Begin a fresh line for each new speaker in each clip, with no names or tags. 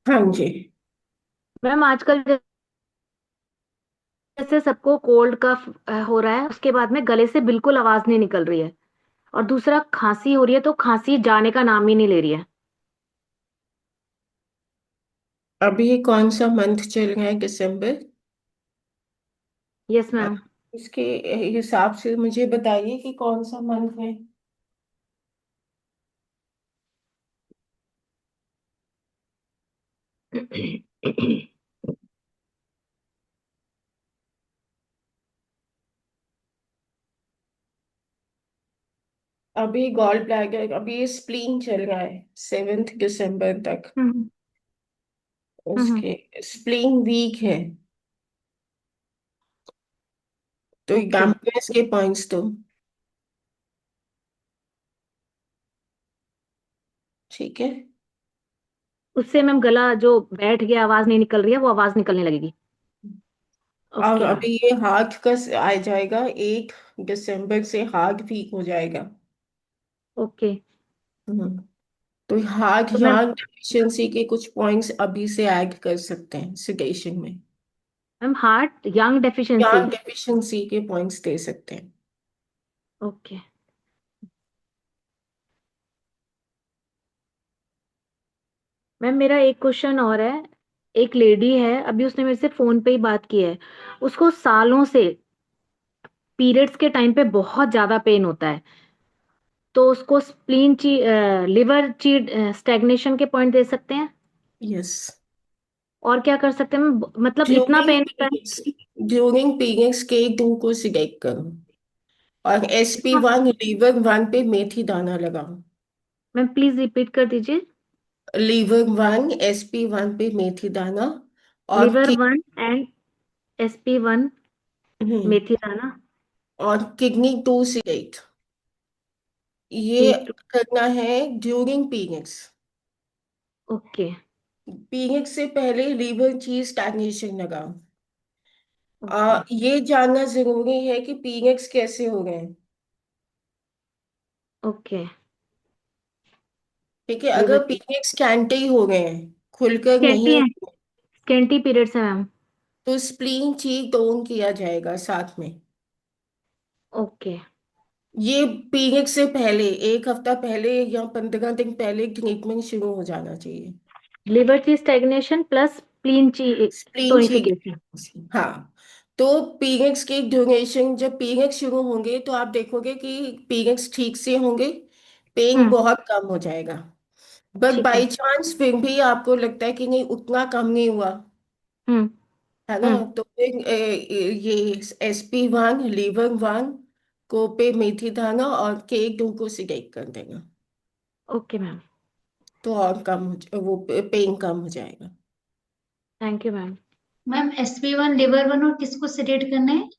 हाँ जी।
मैम आजकल जैसे सबको कोल्ड कफ हो रहा है, उसके बाद में गले से बिल्कुल आवाज नहीं निकल रही है। और दूसरा खांसी हो रही है, तो खांसी जाने का नाम ही नहीं ले रही है।
अभी ये कौन सा मंथ चल रहा है? दिसंबर।
यस
अ,
मैम।
इसके हिसाब से मुझे बताइए कि कौन सा मंथ है। अभी गॉल ब्लैडर, अभी ये स्प्लीन चल रहा है 7 दिसंबर तक।
हम्म। हम्म।
उसके स्प्लीन वीक है। तो
ओके।
एग्जाम्पल्स के पॉइंट्स तो ठीक है।
उससे मैम गला जो बैठ गया, आवाज नहीं निकल रही है, वो आवाज निकलने लगेगी।
और
ओके मैम।
अभी ये हार्ट का आ जाएगा, 1 दिसंबर से हार्ट वीक हो जाएगा।
ओके।
हम्म। तो हार्ट
तो मैम,
यहाँ डेफिशिएंसी के कुछ पॉइंट्स अभी से ऐड कर सकते हैं सिडेशन में।
Heart young deficiency.
यहाँ डेफिशिएंसी के पॉइंट्स दे सकते हैं।
ओके मैम, मेरा एक क्वेश्चन और है। एक लेडी है, अभी उसने मेरे से फोन पे ही बात की है। उसको सालों से पीरियड्स के टाइम पे बहुत ज्यादा पेन होता है। तो उसको स्प्लीन ची लिवर ची स्टैग्नेशन के पॉइंट दे सकते हैं।
यस।
और क्या कर सकते हैं मतलब इतना
ड्यूरिंग
पेन होता
पीरियड्स,
है।
ड्यूरिंग पीरियड्स के 2 को सिलेक्ट करो और SP1 लीवर 1 पे मेथी दाना लगाओ।
मैम प्लीज रिपीट कर दीजिए।
लीवर 1 SP1 पे मेथी दाना और
लिवर 1 एंड SP1
हम्म,
मेथी दाना।
और किडनी 2 सिलेक्ट। ये
K2।
करना है ड्यूरिंग पीरियड्स।
ओके।
पीरियड्स से पहले लीवर चीज स्टैग्नेशन लगाओ।
ओके।
ये जानना जरूरी है कि पीरियड्स कैसे हो गए हैं।
ओके।
ठीक है,
लिवर
अगर पीरियड्स कैंटे ही हो गए हैं, खुलकर
स्केंटी
नहीं,
है। स्केंटी पीरियड्स है मैम।
तो स्प्लीन चीक टोन किया जाएगा साथ में।
ओके।
ये पीरियड से पहले 1 हफ्ता पहले या 15 दिन पहले ट्रीटमेंट शुरू हो जाना चाहिए।
लिवर ची स्टैग्नेशन प्लस स्प्लीन ची
स्प्लीन चीक।
टोनिफिकेशन।
हाँ। तो पीरियड्स की ड्यूरेशन, जब पीरियड्स शुरू होंगे तो आप देखोगे कि पीरियड्स ठीक से होंगे, पेन
हम्म।
बहुत कम हो जाएगा। बट
ठीक है।
बाई चांस फिर भी आपको लगता है कि नहीं उतना कम नहीं हुआ,
हम्म।
है ना,
हम्म।
तो फिर ये SP1 लीवर 1 को पे मेथी दाना और K2 को सिलेक्ट कर देना।
Okay ma'am.
तो और कम वो पेन कम हो जाएगा।
Thank you ma'am.
Ma'am SP1 liver 1 और किसको सेलेक्ट करना है?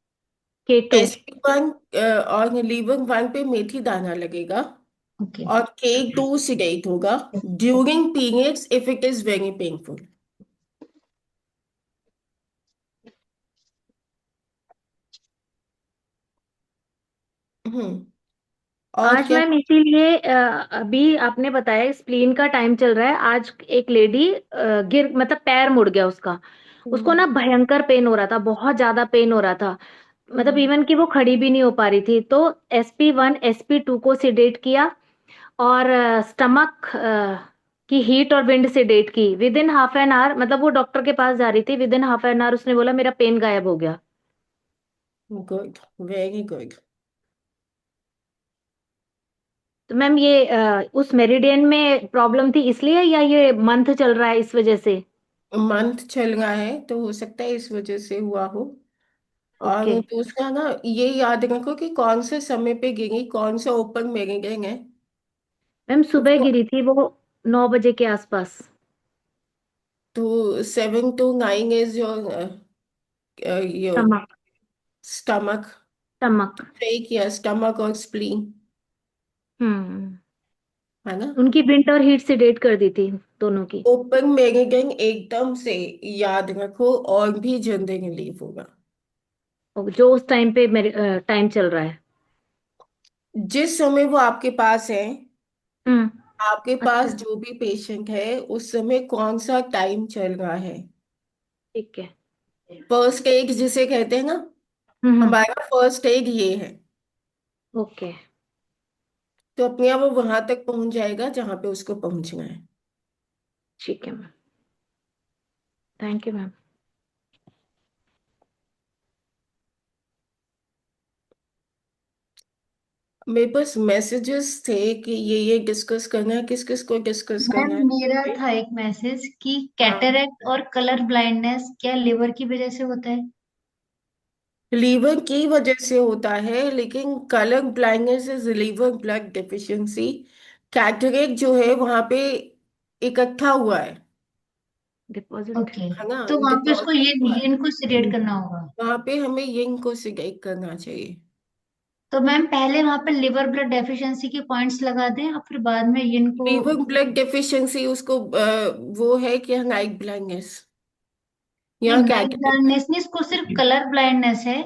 K2।
SP1 और लीवर 1 पे मेथी दाना लगेगा
ओके।
और K2 सिलेक्ट होगा during periods if it is very painful. Hmm. और
आज
क्या?
मैम इसीलिए अभी आपने बताया स्प्लीन का टाइम चल रहा है। आज एक लेडी गिर मतलब पैर मुड़ गया उसका। उसको
हम्म।
ना भयंकर पेन हो रहा था, बहुत ज्यादा पेन हो रहा था। मतलब
हम्म।
इवन कि वो खड़ी भी नहीं हो पा रही थी। तो SP1 SP2 को सिडेट किया। और स्टमक की हीट और विंड सिडेट की। With in half an hour, मतलब वो डॉक्टर के पास जा रही थी, with in half an hour उसने बोला मेरा पेन गायब हो गया।
गुड। Very good.
तो मैम ये उस मेरिडियन में प्रॉब्लम थी इसलिए, या ये मंथ चल रहा है इस वजह से?
मंथ चल रहा है तो हो सकता है इस वजह से हुआ हो। और
ओके।
दूसरा ना, ये याद रखो कि कौन से समय पे गिरी, कौन सा ओपन मेरिडियन है।
मैम
तो
सुबह गिरी थी वो, 9 बजे के आसपास।
तो 7 to 9 is your
stomach.
Stomach.
Stomach.
सही किया, स्टमक और स्प्लीन,
हम्म।
है ना।
उनकी विंड और हीट सिडेट कर दी थी, दोनों की।
ओपन मेरिडियन एकदम से याद रखो और भी जल्दी रिलीफ होगा।
और जो उस टाइम पे मेरे टाइम चल रहा है।
जिस समय वो आपके पास है
हम्म।
आपके पास
अच्छा।
जो भी पेशेंट है उस समय कौन सा टाइम चल रहा है।
ठीक है।
फर्स्ट एड जिसे कहते हैं ना,
हम्म।
हमारा फर्स्ट एड ये है।
ओके।
तो अपने आप वो वहां तक पहुंच जाएगा जहां पे उसको पहुंचना है।
ठीक है मैम। Thank you ma'am.
मेरे पास मैसेजेस थे कि ये डिस्कस करना है, किस किस को डिस्कस
मैम
करना है।
मेरा था एक मैसेज कि
हाँ,
कैटरेक्ट और कलर ब्लाइंडनेस क्या लिवर की वजह से होता है?
लीवर की वजह से होता है, लेकिन colour blindness is liver blood deficiency. Cataract जो है वहां पे इकट्ठा हुआ
डिपॉजिट।
ओके,
है ना,
तो वहां पे उसको
डिपॉजिट हुआ है।
ये इनको सिलेक्ट करना होगा।
वहां पे हमें यंग को सिलेक्ट करना चाहिए।
तो मैम पहले वहां पे लिवर ब्लड डेफिशिएंसी के पॉइंट्स लगा दें और फिर बाद में इनको।
लीवर ब्लड डेफिशिएंसी उसको वो है कि नाइट ब्लाइंडनेस या
नहीं, नाइट
कैटरेक्ट।
ब्लाइंडनेस नहीं, इसको सिर्फ कलर ब्लाइंडनेस है।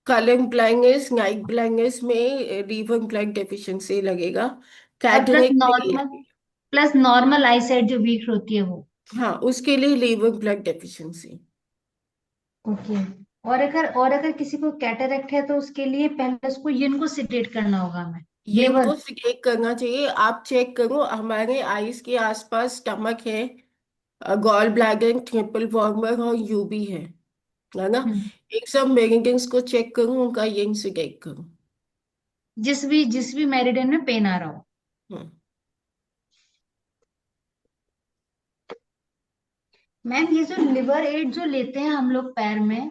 कलर ब्लाइंडनेस, नाइट ब्लाइंडनेस में लीवर ब्लड डेफिशिएंसी लगेगा।
और प्लस
कैटरेक्ट नहीं
नॉर्मल,
लगेगा।
आई साइट जो वीक होती है वो।
हाँ, उसके लिए लीवर ब्लड डेफिशिएंसी।
ओके। और अगर किसी को कैटरेक्ट है तो उसके लिए पहले उसको इनको सिलेक्ट करना होगा हमें।
ये
लिवर।
इनको चेक करना चाहिए। आप चेक करो, हमारे आईज के आसपास स्टमक है, गॉल ब्लैडर, ट्रिपल वॉर्मर और यूबी है ना।
हम्म।
एक सब मेरिडियंस को चेक करो, उनका यंग से चेक करो।
जिस भी मेरिडियन में पेन आ रहा हो।
हम्म।
मैम ये जो लिवर एड जो लेते हैं हम लोग पैर में,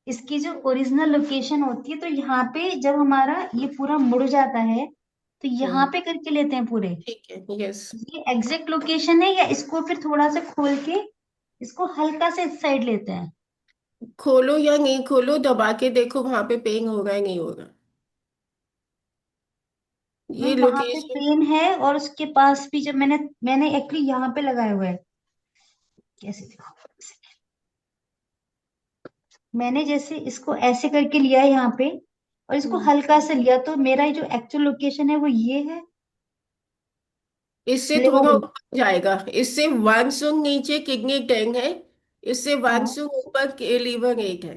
इसकी जो ओरिजिनल लोकेशन होती है, तो यहाँ पे जब हमारा ये पूरा मुड़ जाता है तो यहाँ
हम्म।
पे करके लेते हैं पूरे।
ठीक है, यस।
ये एग्जैक्ट लोकेशन है या इसको फिर थोड़ा सा खोल के इसको हल्का से इस साइड लेते हैं?
खोलो या नहीं खोलो, दबा के देखो वहां पे पेन होगा या नहीं होगा। ये
मैम वहां पे
लोकेशन।
पेन है और उसके पास भी जब मैंने मैंने एक्चुअली यहाँ पे लगाया हुआ है। कैसे दिखाऊं? मैंने जैसे इसको ऐसे करके लिया है यहाँ पे और इसको हल्का से लिया, तो मेरा जो एक्चुअल लोकेशन है वो ये है।
इससे थोड़ा
लिवर।
ऊपर जाएगा, इससे वन सुन नीचे किडनी टैंक है, इससे वन
हाँ,
सुन ऊपर लीवर एट है।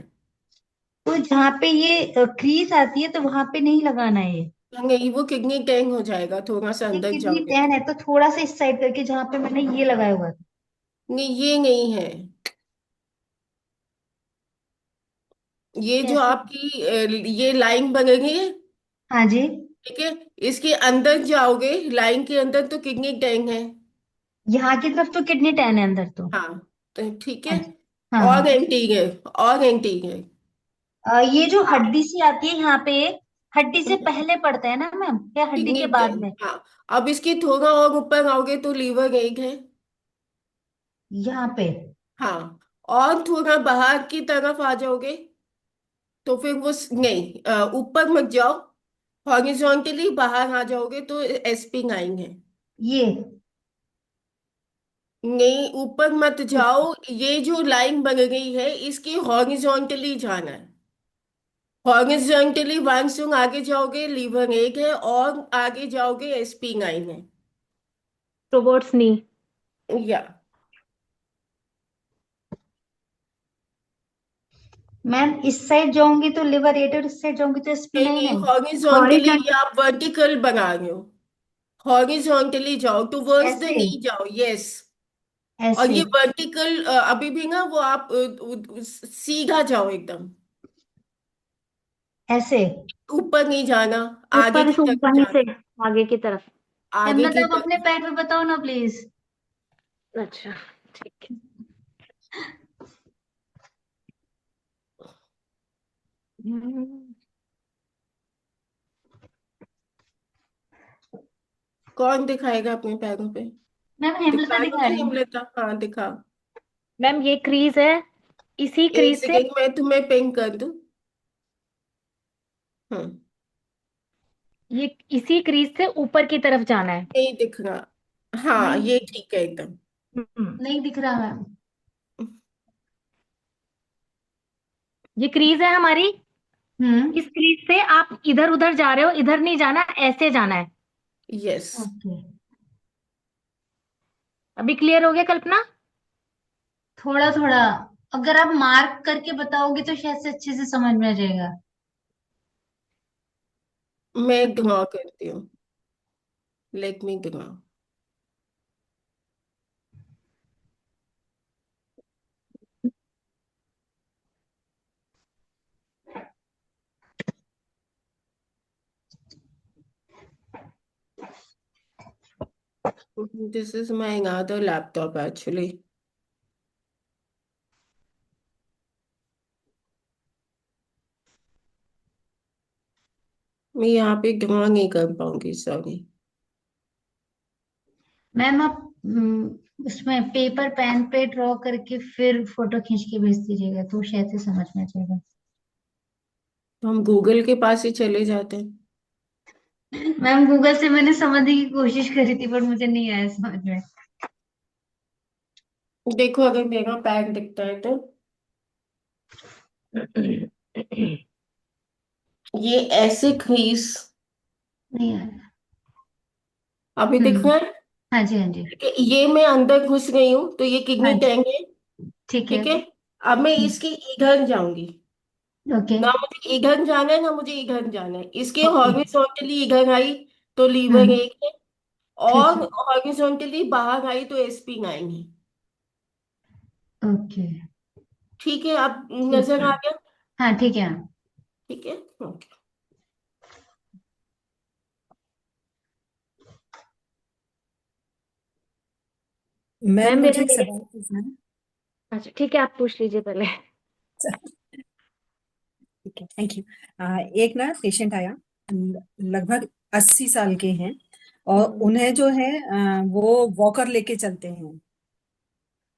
तो जहाँ पे ये क्रीज आती है तो वहां पे नहीं लगाना है ये।
नहीं, वो किडनी टैंक हो जाएगा थोड़ा सा
ये
अंदर
किडनी
जाओगे
टेन
तो।
है तो थोड़ा सा इस साइड करके जहाँ पे मैंने ये लगाया हुआ था।
नहीं, ये नहीं है। ये जो
कैसे?
आपकी ये लाइन बनेगी है,
हाँ जी।
ठीक है, इसके अंदर जाओगे लाइन के अंदर तो किडनी टैंक है।
यहाँ की तरफ तो किडनी टेन है अंदर तो।
हाँ, तो ठीक
हाँ
है।
जी। हाँ
और
हाँ।
एंटी है, और एंटी है।
ये जो
हाँ,
हड्डी सी आती है यहाँ पे, हड्डी से पहले पड़ता है ना मैम, या हड्डी
किडनी
के बाद
टैंक,
में?
हाँ। अब इसकी थोड़ा और ऊपर आओगे तो लीवर एक है।
यहाँ पे।
हाँ, और थोड़ा बाहर की तरफ आ जाओगे तो फिर वो नहीं, ऊपर मत जाओ, हॉरिजॉन्टली बाहर आ जाओगे तो SP9 है।
ये।
नहीं, ऊपर मत जाओ, ये जो लाइन बन गई है इसकी हॉरिजॉन्टली जाना है। हॉरिजॉन्टली वन सुन आगे जाओगे लीवर एक है, और आगे जाओगे SP9 है।
रोबोट्स नी।
या
मैम इस साइड जाऊंगी तो लिवर एट और इस साइड जाऊंगी तो एसपी
नहीं
नाइन
नहीं,
है।
हॉरिजॉन्टली या आप वर्टिकल बना रहे हो। हॉरिजॉन्टली जाओ, टुवर्ड्स द
ऐसे।
नी जाओ, यस। और
ऐसे।
ये वर्टिकल अभी भी ना, वो आप सीधा जाओ एकदम,
ऐसे।
ऊपर नहीं जाना, आगे
ऊपर
की
से
तरफ
वहीं
जाना,
से आगे की तरफ।
आगे
हेमलता
की
आप अपने
तरफ।
पैर पे बताओ ना प्लीज।
अच्छा। ठीक है।
कौन दिखाएगा अपने पैरों पे।
मैम हेमलता
दिखाएगा
दिखा
ना
रही है।
हेमलता, हाँ दिखा।
मैम ये क्रीज है, इसी
एक
क्रीज से।
सेकेंड, मैं तुम्हें पिंक कर दूं। हम्म।
ये इसी क्रीज से ऊपर की तरफ जाना है।
नहीं दिख रहा, हाँ
नहीं,
ये ठीक है एकदम।
हम्म।
नहीं दिख रहा मैम।
ये क्रीज है हमारी।
हम्म।
इस क्रीज से आप इधर उधर जा रहे हो, इधर नहीं जाना, ऐसे जाना है।
यस।
ओके।
अभी क्लियर हो गया कल्पना?
थोड़ा थोड़ा, अगर आप मार्क करके बताओगे तो शायद से अच्छे से समझ में आ जाएगा।
मैं ड्रॉ करती हूँ। Let me draw. This is my another laptop actually. मैं यहाँ पे ड्रॉ नहीं कर पाऊंगी, सॉरी।
मैम आप उसमें पेपर पेन पे ड्रॉ करके फिर फोटो खींच के भेज दीजिएगा तो शायद से समझ में आ जाएगा।
तो हम गूगल के पास ही चले जाते हैं।
मैम गूगल से मैंने समझने की कोशिश करी थी पर मुझे नहीं आया समझ में।
देखो, अगर मेरा पैक दिखता है तो ये ऐसे crease
नहीं आया।
अभी दिख
हम्म।
रहा है
हाँ जी हाँ जी।
कि ये मैं अंदर घुस गई हूँ, तो ये
हाँ
किडनी
जी।
टैंक है।
ठीक है।
ठीक है। अब मैं इसके इधर जाऊंगी।
ओके।
ना मुझे इधर जाना है, ना मुझे इधर जाना है। इसके
ओके।
हॉरिजॉन्टली इधर आई तो लीवर
हम्म।
एक है,
ठीक
और
है।
हॉरिजॉन्टली बाहर आई तो SP9 है।
ओके।
ठीक है, अब
ठीक
नजर
है।
आ गया।
हाँ ठीक है।
ठीक है। ओके।
मैम
मैम
मेरा
मुझे एक
ये,
सवाल पूछना है।
अच्छा ठीक है, आप पूछ लीजिए पहले।
ठीक है, थैंक यू। एक ना पेशेंट आया, लगभग 80 साल के हैं, और
हम्म।
उन्हें जो है वो वॉकर लेके चलते हैं,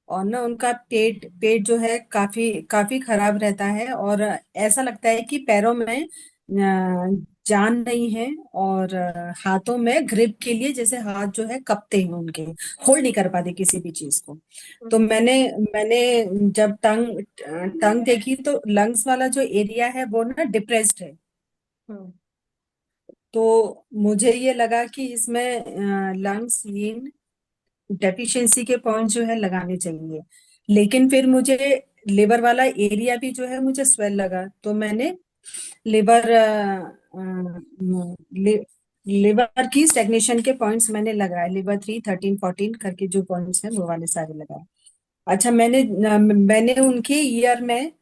और ना उनका पेट पेट जो है काफी काफी खराब रहता है, और ऐसा लगता है कि पैरों में जान नहीं है, और हाथों में ग्रिप के लिए जैसे हाथ जो है कपते हैं उनके, होल्ड नहीं कर पाते किसी भी चीज को। तो
हम्म।
मैंने मैंने जब टंग टंग देखी तो लंग्स वाला जो एरिया है वो ना डिप्रेस्ड है।
हम्म।
तो मुझे ये लगा कि इसमें लंग्स yin डेफिशिएंसी के पॉइंट जो है लगाने चाहिए, लेकिन फिर मुझे लिवर वाला एरिया भी जो है मुझे स्वेल लगा, तो मैंने लिवर लिवर की स्टेग्नेशन के पॉइंट्स मैंने लगाए, लिवर 3, 13, 14 करके जो पॉइंट्स हैं वो वाले सारे लगाए। अच्छा, मैंने उनके ईयर में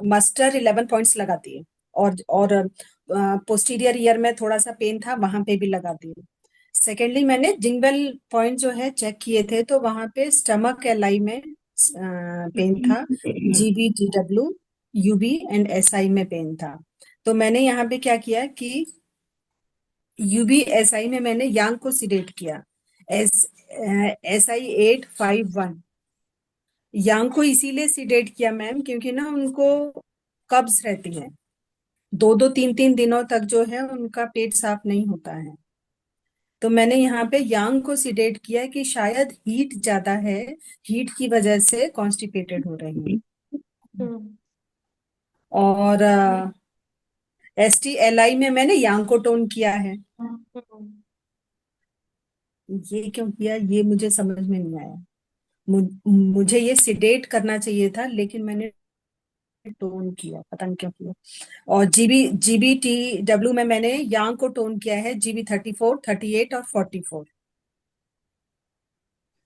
मस्टर 11 पॉइंट्स लगा दिए, और पोस्टीरियर ईयर में थोड़ा सा पेन था, वहां पे भी लगा दिए। सेकेंडली मैंने जिंगल पॉइंट जो है चेक किए थे, तो वहां पे स्टमक एलआई में पेन था, GBTW UB एंड SI में पेन था। तो मैंने यहाँ पे क्या किया कि UBSI में मैंने यांग को सिलेक्ट किया, SI 851। यांग को इसीलिए सिलेक्ट किया मैम क्योंकि ना उनको कब्ज रहती है, 2-2 3-3 दिनों तक जो है उनका पेट साफ नहीं होता है। तो मैंने यहाँ पे यांग को सिलेक्ट किया कि शायद हीट ज्यादा है, हीट की वजह से कॉन्स्टिपेटेड हो रही है।
हम्म।
और STLI में मैंने यांग को टोन किया है।
हम्म।
ये क्यों किया ये मुझे समझ में नहीं आया। मुझे ये सिडेट करना चाहिए था, लेकिन मैंने टोन किया, पता नहीं क्यों किया। और GBTW में मैंने यांग को टोन किया है, GB 34, 38 और 44।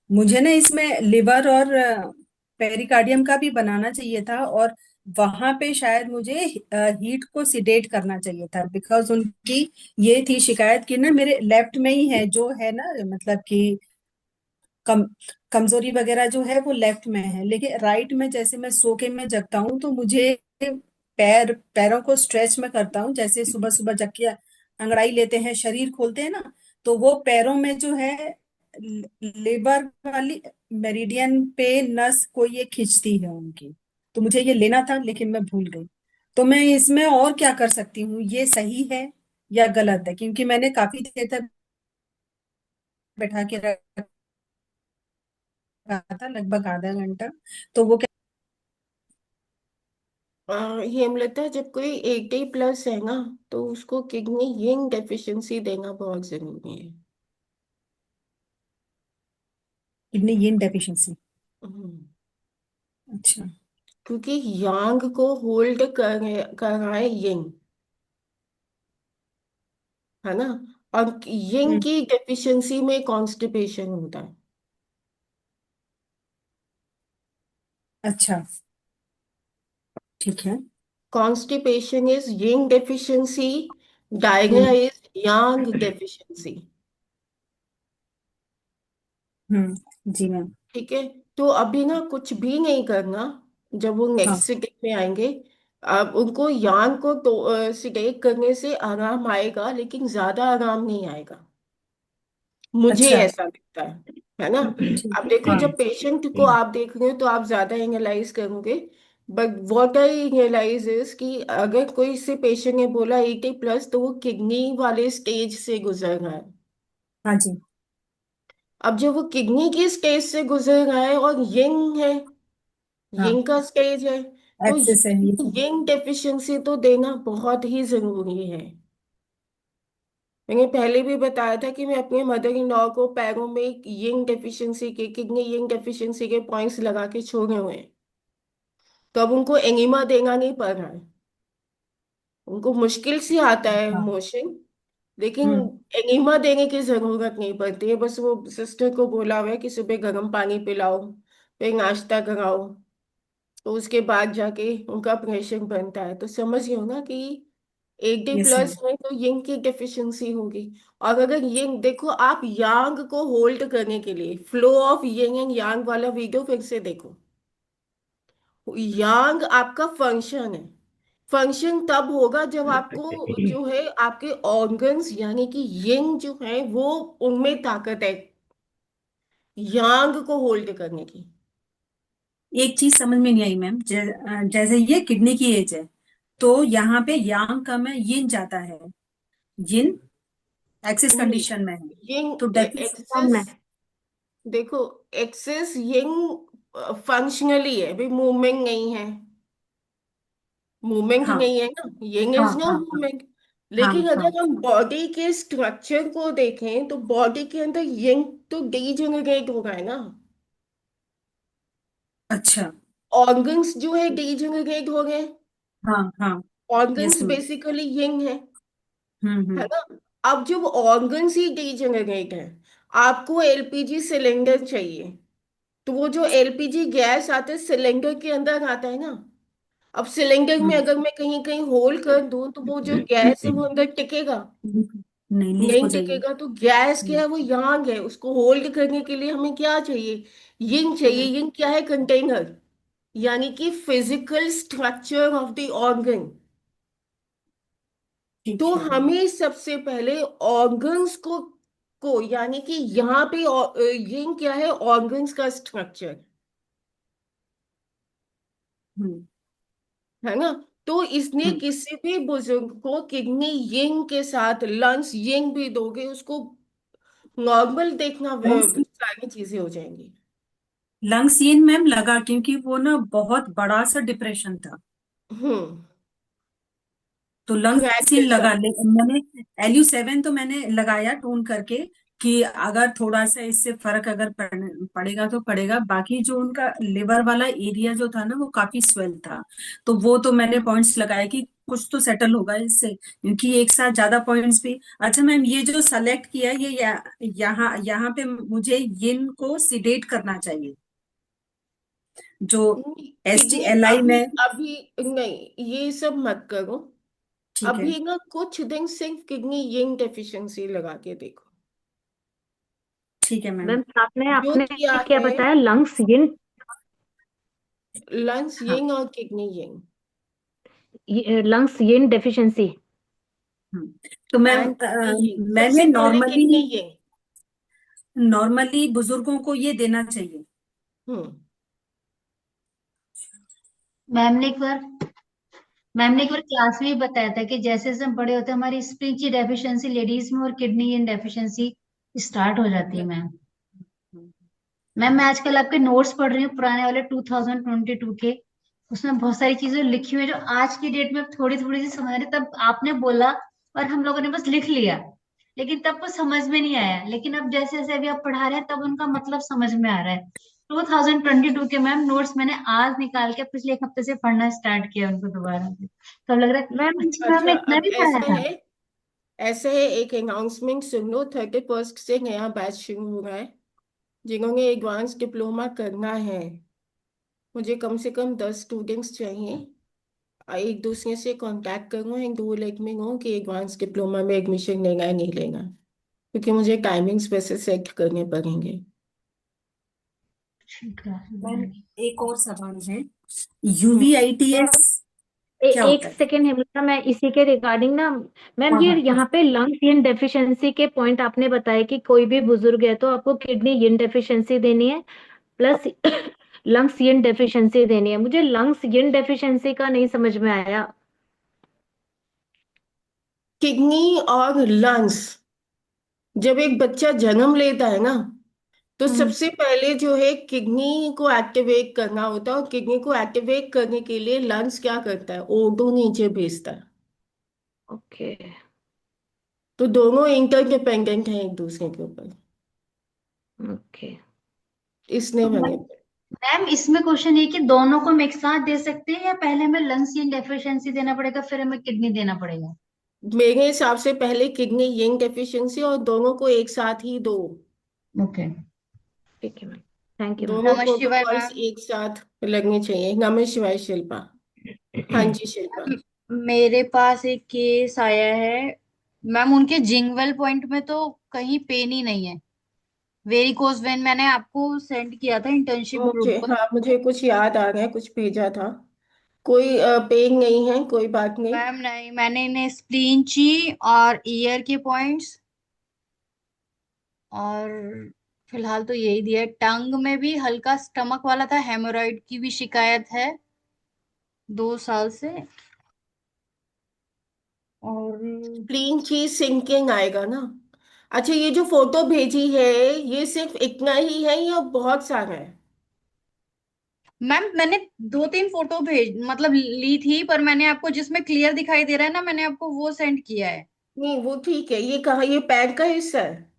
मुझे ना इसमें लिवर और पेरिकार्डियम का भी बनाना चाहिए था, और वहां पे शायद मुझे हीट को सिडेट करना चाहिए था, बिकॉज उनकी ये थी शिकायत कि ना मेरे लेफ्ट में ही है जो है ना, मतलब कि कम कमजोरी वगैरह जो है वो लेफ्ट में है, लेकिन राइट में जैसे मैं सो के मैं जगता हूँ तो मुझे पैरों को स्ट्रेच में करता हूँ, जैसे सुबह सुबह जग के अंगड़ाई लेते हैं, शरीर खोलते हैं ना, तो वो पैरों में जो है लेबर वाली मेरिडियन पे नस को ये खींचती है उनकी। तो मुझे ये लेना था लेकिन मैं भूल गई। तो मैं इसमें और क्या कर सकती हूँ, ये सही है या गलत है, क्योंकि मैंने काफी देर तक बैठा के रखा था, लगभग आधा घंटा। तो वो
हेमलता, जब कोई 80+ है ना, तो उसको किडनी यिंग डेफिशिएंसी देना बहुत जरूरी है।
किडनी यिन डेफिशिएंसी।
हम्म,
अच्छा।
क्योंकि यांग को होल्ड कर रहा है यिंग, है ना। और यिंग
हम्म।
की डेफिशिएंसी में कॉन्स्टिपेशन होता है।
अच्छा, ठीक है।
Constipation is yin deficiency, diarrhoea
hmm.
Is yang deficiency.
जी मैम।
ठीक है। तो अभी ना कुछ भी नहीं करना। जब वो
हाँ।
नेक्स्ट सिटिंग में आएंगे, अब उनको यान को तो सिटेट करने से आराम आएगा, लेकिन ज्यादा आराम नहीं आएगा। मुझे
अच्छा।
ऐसा लगता है ना।
ठीक
अब
है।
देखो,
हाँ।
जब पेशेंट को आप देख रहे हो तो आप ज्यादा एनालाइज करोगे। But what I realise is कि अगर कोई से पेशेंट ने बोला 80+, तो वो किडनी वाले स्टेज से गुजर रहा है।
हाँ जी।
अब जब वो किडनी की स्टेज से गुजर रहा है और यंग है,
हाँ,
यंग का स्टेज है, तो
एक्सेस है ये सब।
यंग डेफिशिएंसी तो देना बहुत ही जरूरी है। मैंने पहले भी बताया था कि मैं अपने मदर इन लॉ को पैरों में यंग डेफिशिएंसी के, किडनी यंग डेफिशिएंसी के पॉइंट्स लगा के छोड़े हुए हैं। तो अब उनको एनिमा देना नहीं पड़ रहा है। उनको मुश्किल से आता है
हाँ।
मोशन, लेकिन
हम्म।
एनिमा देने की जरूरत नहीं पड़ती है। बस वो सिस्टर को बोला हुआ है कि सुबह गर्म पानी पिलाओ, फिर नाश्ता कराओ, तो उसके बाद जाके उनका प्रेशर बनता है। तो समझ रहे हो ना कि 80
यस
प्लस
मैम।
है तो यंग की डेफिशिएंसी होगी। और अगर यंग देखो, आप यांग को होल्ड करने के लिए flow of young and yang वाला वीडियो फिर से देखो। यांग आपका फंक्शन है। फंक्शन तब होगा जब आपको जो है आपके ऑर्गन्स, यानी कि यंग जो है वो, उनमें ताकत है यांग को होल्ड करने की।
एक चीज समझ में नहीं आई मैम, जैसे ये किडनी की एज है, तो यहाँ पे यांग कम है, यिन ज्यादा है। यिन एक्सिस
नहीं,
कंडीशन में है, तो
यंग
डेफिस।
कम
एक्सेस,
है।
देखो, एक्सेस यंग फंक्शनली है भाई, मूवमेंट नहीं है। मूवमेंट
हाँ
नहीं है ना, यंग
हाँ
इज नो
हाँ हाँ
मूवमेंट।
हाँ
लेकिन
हाँ।
अगर हम बॉडी के स्ट्रक्चर को देखें तो बॉडी के अंदर यंग तो डीजेनरेट हो रहा है ना।
अच्छा।
ऑर्गन्स जो है डीजेनरेट हो गए।
हाँ हाँ। Yes
organs
ma'am.
Basically young है है
हम्म।
ना। अब जब ऑर्गन्स ही डीजेनरेट है, आपको एलपीजी सिलेंडर चाहिए, तो वो जो एलपीजी गैस आता है सिलेंडर के अंदर आता है ना। अब सिलेंडर में
हम्म।
अगर मैं कहीं कहीं होल कर दूं तो वो जो गैस है वो अंदर टिकेगा?
नहीं, लीक
नहीं
हो जाएगी।
टिकेगा। तो गैस क्या
हम्म।
है, वो यांग है। उसको होल्ड करने के लिए हमें क्या चाहिए? यिंग चाहिए। यिंग क्या है? कंटेनर, यानी कि physical structure of the organ.
ठीक
तो
है।
हमें सबसे पहले ऑर्गन्स को यानी कि यहाँ पे यिंग क्या है? ऑर्गन्स का स्ट्रक्चर,
हम्म।
है ना। तो इसने
हम्म।
किसी भी बुजुर्ग को किडनी यिंग के साथ लंग्स यिंग भी दोगे, उसको नॉर्मल देखना,
लंग्स,
सारी चीजें हो जाएंगी।
लंग्स इन मैम लगा, क्योंकि वो ना बहुत बड़ा सा डिप्रेशन था,
हम्म।
तो
क्रैक
लंग्स इन
जैसा।
लगा ले मैंने। LU7 तो मैंने लगाया टून करके, कि अगर थोड़ा सा इससे फर्क अगर पड़ेगा तो पड़ेगा। बाकी जो उनका लिवर वाला एरिया जो था ना, वो काफी स्वेल था, तो वो तो मैंने पॉइंट्स लगाए कि कुछ तो सेटल होगा इससे, क्योंकि एक साथ ज्यादा पॉइंट्स भी। अच्छा मैम, ये जो सेलेक्ट किया, ये यहाँ यहाँ पे मुझे यिन को सिडेट करना चाहिए, जो
किडनी
STLI
अभी,
में।
अभी नहीं, ये सब मत करो।
ठीक है।
अभी ना कुछ दिन सिर्फ किडनी यिंग डेफिशिएंसी लगा के देखो।
ठीक है मैम।
मैम आपने
जो
आपने
किया
क्या
है,
बताया, लंग्स यिन,
लंग्स
हाँ।
यिंग और किडनी यिंग
लंग्स यिन डेफिशिएंसी।
तो मैम,
एंड किडनी यिंग,
मैंने
सबसे पहले
नॉर्मली,
किडनी यिंग।
बुजुर्गों को ये देना चाहिए।
हम्म।
मैम ने एक बार मैम ने एक बार क्लास में ही बताया था कि जैसे जैसे हम बड़े होते हैं, हमारी स्प्लीन की डेफिशिएंसी लेडीज में और किडनी इन डेफिशिएंसी स्टार्ट हो जाती है मैम। मैम मैं आजकल आपके नोट्स पढ़ रही हूँ, पुराने वाले 2022 के। उसमें बहुत सारी चीजें लिखी हुई है जो आज की डेट में थोड़ी थोड़ी सी समझ आ रही है। तब आपने बोला और हम लोगों ने बस लिख लिया, लेकिन तब कुछ समझ में नहीं आया, लेकिन अब जैसे जैसे अभी आप पढ़ा रहे हैं तब उनका मतलब समझ में आ रहा है। 2022 के मैम नोट्स मैंने आज निकाल के पिछले एक हफ्ते से पढ़ना स्टार्ट किया उनको दोबारा से, तो अब लग रहा है
मैम
अच्छा मैम
अच्छा,
ने इतना
अब
भी पढ़ाया था।
ऐसे है, एक अनाउंसमेंट सुन लो। 31 से नया बैच शुरू हो रहा है। जिन्होंने एडवांस डिप्लोमा करना है, मुझे कम से कम 10 स्टूडेंट्स चाहिए। एक दूसरे से कांटेक्ट करूँ and do let me know कि एडवांस डिप्लोमा में एडमिशन लेना है नहीं लेना, क्योंकि मुझे टाइमिंग्स वैसे सेट करने पड़ेंगे।
ठीक है।
मैम एक और सवाल है,
हम्म।
यूवीआईटीएस क्या
एक
होता है?
सेकेंड हिमेशा, मैं इसी के रिगार्डिंग ना, मैम
हाँ
ये
हाँ।
यहाँ पे लंग्स यिन डेफिशिएंसी के पॉइंट आपने बताया कि कोई भी बुजुर्ग है तो आपको किडनी यिन डेफिशिएंसी देनी है प्लस लंग्स यिन डेफिशिएंसी देनी है। मुझे लंग्स यिन डेफिशिएंसी का नहीं समझ में आया।
किडनी और लंग्स, जब एक बच्चा जन्म लेता है ना, तो
हम्म।
सबसे पहले जो है किडनी को एक्टिवेट करना होता है, और किडनी को एक्टिवेट करने के लिए लंग्स क्या करता है, O2 नीचे भेजता है।
ओके।
तो दोनों इंटरडिपेंडेंट हैं एक दूसरे के ऊपर।
ओके।
इसने
तो
बने।
मैम इसमें क्वेश्चन ये कि दोनों को हम एक साथ दे सकते हैं या पहले हमें लंग्स की डेफिशिएंसी देना पड़ेगा फिर हमें किडनी देना पड़ेगा?
मेरे हिसाब से पहले किडनी यंग डेफिशिएंसी, और दोनों को एक साथ ही दो।
ओके।
ठीक है मैम। Thank you ma'am.
दोनों
नमः शिवाय
प्रोटोकॉल्स
मैम।
एक साथ लगने चाहिए। नमः शिवाय शिल्पा। हाँ जी शिल्पा।
मैम, मेरे पास एक केस आया है। मैम उनके जिंगवेल पॉइंट में तो कहीं पेन ही नहीं है। वेरिकोज वेन मैंने आपको सेंड किया था इंटर्नशिप ग्रुप
मुझे,
पर।
हाँ, मुझे कुछ याद आ रहा है, कुछ भेजा था। कोई पेन नहीं है, कोई बात नहीं।
मैम नहीं, मैंने इन्हें स्प्लींची और ईयर के पॉइंट्स और फिलहाल तो यही दिया है। टंग में भी हल्का स्टमक वाला था, हेमोरॉइड की भी शिकायत है 2 साल से। और
प्लेन चीज सिंकिंग आएगा ना। अच्छा, ये जो फोटो भेजी है, ये सिर्फ इतना ही है या बहुत सारा है?
मैम मैंने 2-3 फोटो भेज मतलब ली थी, पर मैंने आपको जिसमें क्लियर दिखाई दे रहा है ना, मैंने आपको वो सेंड किया है।
नहीं, वो ठीक है। ये कहाँ, ये पैर का हिस्सा है?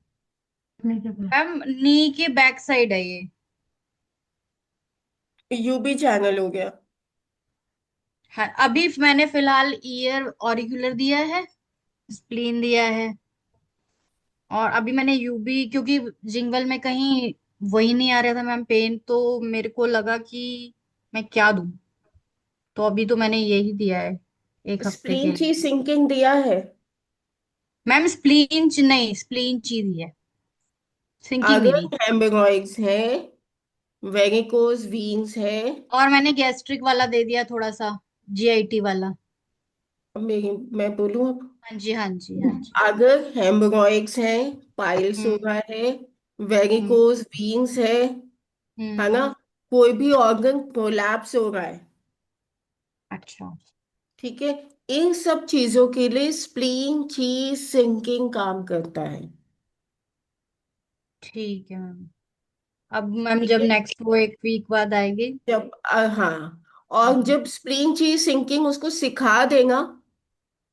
मैम नी के बैक साइड है ये।
यूबी चैनल हो गया।
हाँ, अभी मैंने फिलहाल ईयर ऑरिकुलर दिया है, स्प्लीन दिया है, और अभी मैंने यूबी, क्योंकि जिंगल में कहीं वही नहीं आ रहा था मैम पेन, तो मेरे को लगा कि मैं क्या दूं, तो अभी तो मैंने यही दिया है 1 हफ्ते के
स्प्लीन
लिए।
चीज सिंकिंग दिया है?
मैम स्प्लीन नहीं, स्प्लीन ची दी है, सिंकिंग नहीं
अगर
दी।
हेमरॉइड्स है, वेरिकोज वीन्स है।
और मैंने गैस्ट्रिक वाला दे दिया थोड़ा सा, जीआईटी वाला।
अब मैं बोलूं अब।
हाँ जी हाँ जी हाँ जी।
अगर हेमरॉइड्स है, पाइल्स हो
हम्म
रहा है,
हम्म
वेरिकोज वीन्स है
हम्म।
ना, कोई भी ऑर्गन प्रोलैप्स हो रहा है,
अच्छा।
ठीक है, इन सब चीजों के लिए स्प्लीन चीज सिंकिंग काम करता है।
ठीक है मैम। अब मैम
ठीक
जब
है।
नेक्स्ट वो 1 वीक बाद आएगी।
जब हाँ, और
हम्म
जब स्प्लीन चीज सिंकिंग उसको सिखा देना,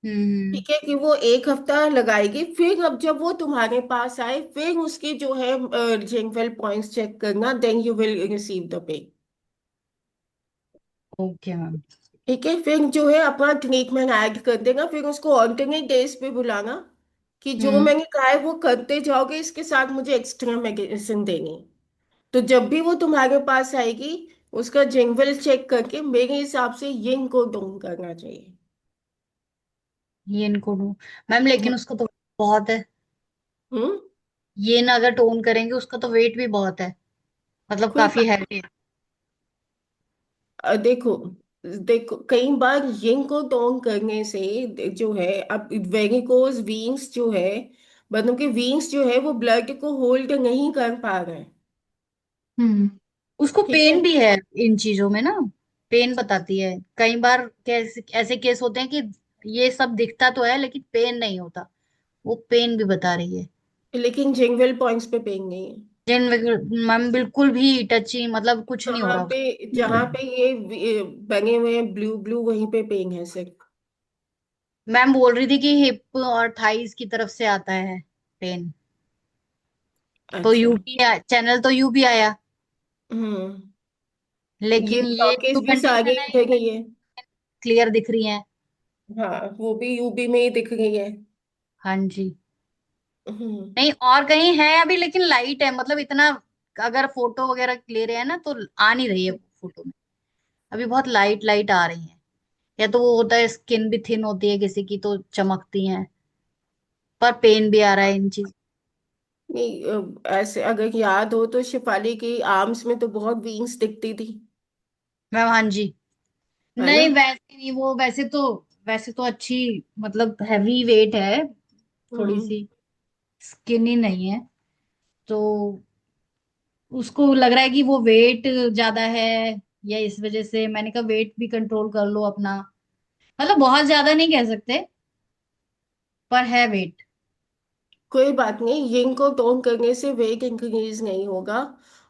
हम्म।
ठीक है, कि वो 1 हफ्ता लगाएगी, फिर अब जब वो तुम्हारे पास आए, फिर उसकी जो है जिंगवेल पॉइंट्स चेक करना, then you will receive the pay.
Okay ma'am.
ठीक है, फिर जो है अपना ट्रीटमेंट ऐड कर देगा, फिर उसको ऑल्टरनेट डेज पे बुलाना कि जो
हम्म।
मैंने कहा है वो करते जाओगे, इसके साथ मुझे एक्स्ट्रा मेडिसिन देनी है। तो जब भी वो तुम्हारे पास आएगी, उसका जिंगवेल चेक करके मेरे हिसाब से यिन को डाउन करना चाहिए।
ये इनको दूं मैम, लेकिन उसका तो बहुत है।
हम्म।
ये ना अगर टोन करेंगे उसका तो वेट भी बहुत है, मतलब
कोई
काफी
बात,
हैवी है।
देखो, देखो कई बार यिन को टोन करने से जो है, अब वेरिकोज वीन्स जो है, मतलब कि वीन्स जो है वो ब्लड को होल्ड नहीं कर पा रहे हैं।
हम्म। उसको
ठीक है।
पेन भी है इन चीजों में ना, पेन बताती है कई बार। कैसे ऐसे केस होते हैं कि ये सब दिखता तो है लेकिन पेन नहीं होता, वो पेन भी बता रही है।
लेकिन जिंगवेल पॉइंट्स पे पेन नहीं है।
जिन मैम बिल्कुल भी टची, मतलब कुछ नहीं हो
कहाँ
रहा
पे,
उसको।
जहाँ पे ये बने हुए हैं ब्लू ब्लू, वहीं पे पेन है सिर्फ?
मैम बोल रही थी कि हिप और थाइस की तरफ से आता है पेन। तो
अच्छा।
यूपी चैनल तो यूपी आया,
ये
लेकिन ये जो
ब्लॉकेज भी सारी
कंडीशन है
इधर ही है।
क्लियर दिख रही है।
हाँ, वो भी यूपी में ही दिख रही है।
हाँ जी।
हम्म।
नहीं, और कहीं है अभी, लेकिन लाइट है, मतलब इतना अगर फोटो वगैरह ले रहे हैं ना तो आ नहीं रही है फोटो में। अभी बहुत लाइट लाइट आ रही है। या तो वो होता है स्किन भी थिन होती है किसी की तो चमकती है, पर पेन भी आ रहा है इन चीज।
नहीं, ऐसे अगर याद हो तो शिफाली की आर्म्स में तो बहुत वीन्स दिखती थी,
मैम हाँ जी।
है ना?
नहीं वैसे नहीं, वो वैसे तो अच्छी, मतलब हैवी वेट है, थोड़ी
हम्म।
सी स्किनी नहीं है। तो उसको लग रहा है कि वो वेट ज्यादा है, या इस वजह से मैंने कहा वेट भी कंट्रोल कर लो अपना। मतलब बहुत ज्यादा नहीं कह सकते, पर है वेट।
कोई बात नहीं, यिंग को टोन करने से वेट इंक्रीज नहीं होगा।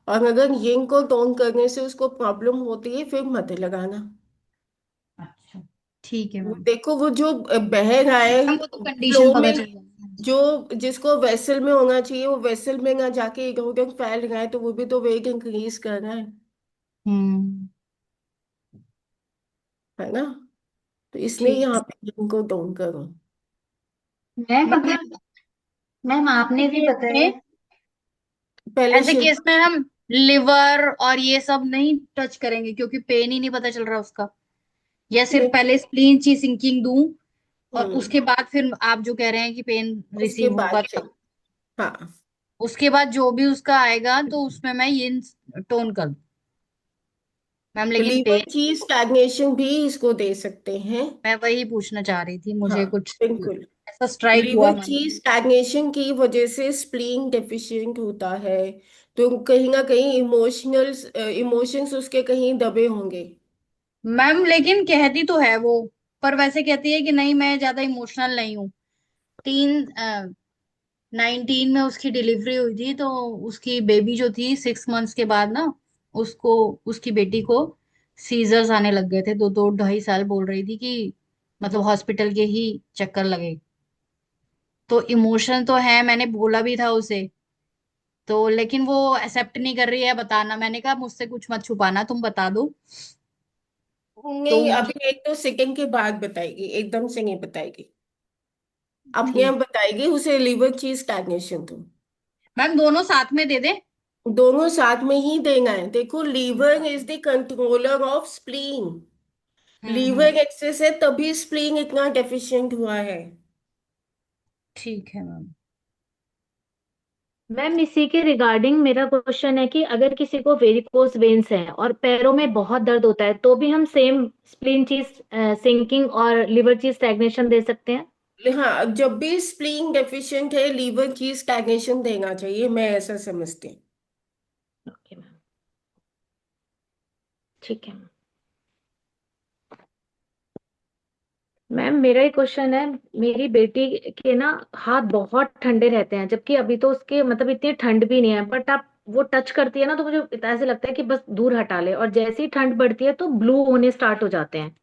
और अगर यिंग को टोन करने से उसको प्रॉब्लम होती है, फिर मत लगाना।
अच्छा, ठीक है
वो
मैम।
देखो, वो जो बह रहा है
मैम वो तो
फ्लो
कंडीशन पता
में,
चल जाएगी।
जो जिसको वेसल में होना चाहिए वो वेसल में ना जाके इधर उधर फैल रहा है, तो वो भी तो वेट इंक्रीज कर रहा
हम्म।
है ना? तो इसलिए
ठीक।
यहाँ पे यिंग को टोन करो।
मैम
मैम
अगर मैम आपने भी
केस
बताया।
में,
पहले
ऐसे केस में हम लिवर और ये सब नहीं टच करेंगे क्योंकि पेन ही नहीं पता चल रहा उसका। या सिर्फ
नहीं।
पहले स्प्लीन ची सिंकिंग दूं, और
हम्म।
उसके बाद फिर आप जो कह रहे हैं कि पेन
उसके
रिसीव होगा
बाद
तब,
चाहिए। हाँ।
उसके बाद जो भी उसका आएगा तो उसमें मैं ये टोन कर दूं मैम, लेकिन
लीवर
पेन,
चीज स्टैग्नेशन भी इसको दे सकते हैं।
मैं वही पूछना चाह रही थी,
हाँ,
मुझे कुछ
बिल्कुल।
ऐसा स्ट्राइक हुआ
लीवर
मन
की
में।
स्टैग्नेशन की वजह से स्प्लीन डेफिशिएंट होता है। तो कहीं ना कहीं इमोशनल इमोशंस उसके कहीं दबे होंगे।
मैम लेकिन कहती तो है वो, पर वैसे कहती है कि नहीं मैं ज्यादा इमोशनल नहीं हूँ। तीन 19 में उसकी डिलीवरी हुई थी, तो उसकी बेबी जो थी 6 मंथ्स के बाद ना, उसको, उसकी बेटी को सीजर्स आने लग गए थे। 2 2 2.5 साल बोल रही थी कि मतलब हॉस्पिटल के ही चक्कर लगे। तो इमोशन तो है, मैंने बोला भी था उसे, तो लेकिन वो एक्सेप्ट नहीं कर रही है बताना। मैंने कहा मुझसे कुछ मत छुपाना, तुम बता दो। तो
नहीं,
मुझे,
अभी एक तो सेकंड के बाद बताएगी, एकदम से नहीं बताएगी। अपने आप
ठीक
बताएगी, उसे लीवर चीज स्टैग्नेशन तो
मैम, दोनों साथ में दे दे।
दोनों साथ में ही देना है। देखो, liver is the controller of spleen.
Hmm.
Liver excess है तभी स्प्लीन इतना डेफिशिएंट हुआ है।
ठीक है मैम।
मैम इसी के रिगार्डिंग मेरा क्वेश्चन है कि अगर किसी को वेरिकोस वेन्स है और पैरों में बहुत दर्द होता है तो भी हम सेम स्प्लीन चीज सिंकिंग और लिवर चीज स्टैग्नेशन दे सकते हैं?
हाँ, जब भी स्प्लीन डेफिशिएंट है, लीवर की स्टैग्नेशन देना चाहिए, मैं ऐसा समझती हूँ।
ओके मैम, ठीक है। मैम मेरा एक क्वेश्चन है। मेरी बेटी के ना हाथ बहुत ठंडे रहते हैं, जबकि अभी तो उसके मतलब इतनी ठंड भी नहीं है, बट आप वो टच करती है ना तो मुझे ऐसे लगता है कि बस दूर हटा ले, और जैसे ही ठंड बढ़ती है तो ब्लू होने स्टार्ट हो जाते हैं।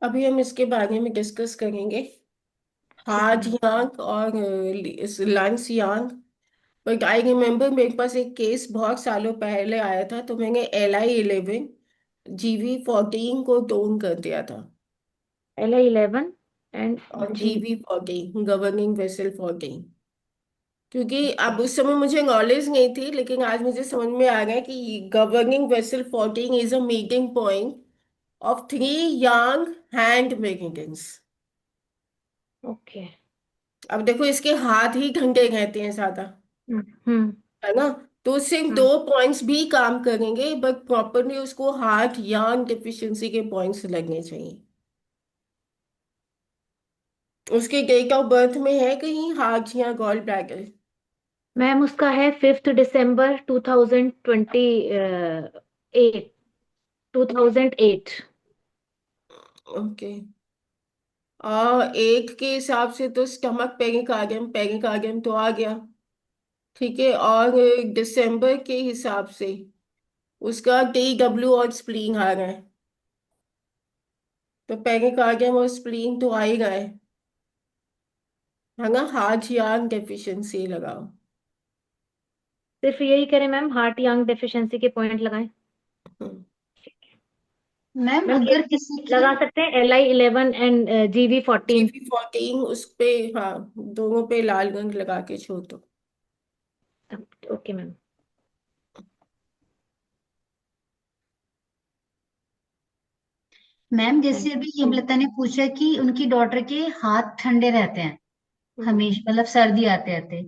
अभी हम इसके बारे में डिस्कस करेंगे,
ठीक है
हार्ट
मैम।
यांग और lungs yang. But I remember मेरे पास एक केस बहुत सालों पहले आया था, तो मैंने LI11 GV14 को टोन कर दिया था।
LI11 एंड
और
जी।
GV14 governing vessel 14। क्योंकि अब उस समय मुझे नॉलेज नहीं थी, लेकिन आज मुझे समझ में आ गया कि governing vessel 14 is a meeting point of 3 young hand meridians.
Okay.
अब देखो, इसके हाथ ही ठंडे रहते हैं ज्यादा,
हम्म हम्म
है ना? तो सिर्फ दो
हम्म।
पॉइंट्स भी काम करेंगे, बट प्रॉपरली उसको हार्ट यांग डिफिशिएंसी के पॉइंट्स लगने चाहिए। उसके डेट ऑफ बर्थ में है कहीं हार्ट या गॉल ब्लैडर?
मैम उसका है 5 दिसंबर 2028। 2008।
ओके। और एट के हिसाब से तो स्टमक पेरिकार्डियम, पेरिकार्डियम तो आ गया। ठीक है, और दिसंबर के हिसाब से उसका TW और स्प्लीन आ रहा है, तो पैनिक आ गया, वो स्प्लीन तो आ ही गए, है ना। हार्ट यान डेफिशिएंसी लगाओ।
सिर्फ यही करें मैम, हार्ट यांग डेफिशिएंसी के पॉइंट लगाएं।
हम्म।
मैम
मैम ये
अगर किसी की
लगा सकते हैं LI11 एंड GV14।
TV14 उस पे, हाँ, दोनों पे लाल रंग लगा के छोड़ दो।
Okay ma'am.
मैम जैसे अभी हेमलता ने पूछा कि उनकी डॉटर के हाथ ठंडे रहते हैं
हम्म।
हमेशा, मतलब सर्दी आते आते,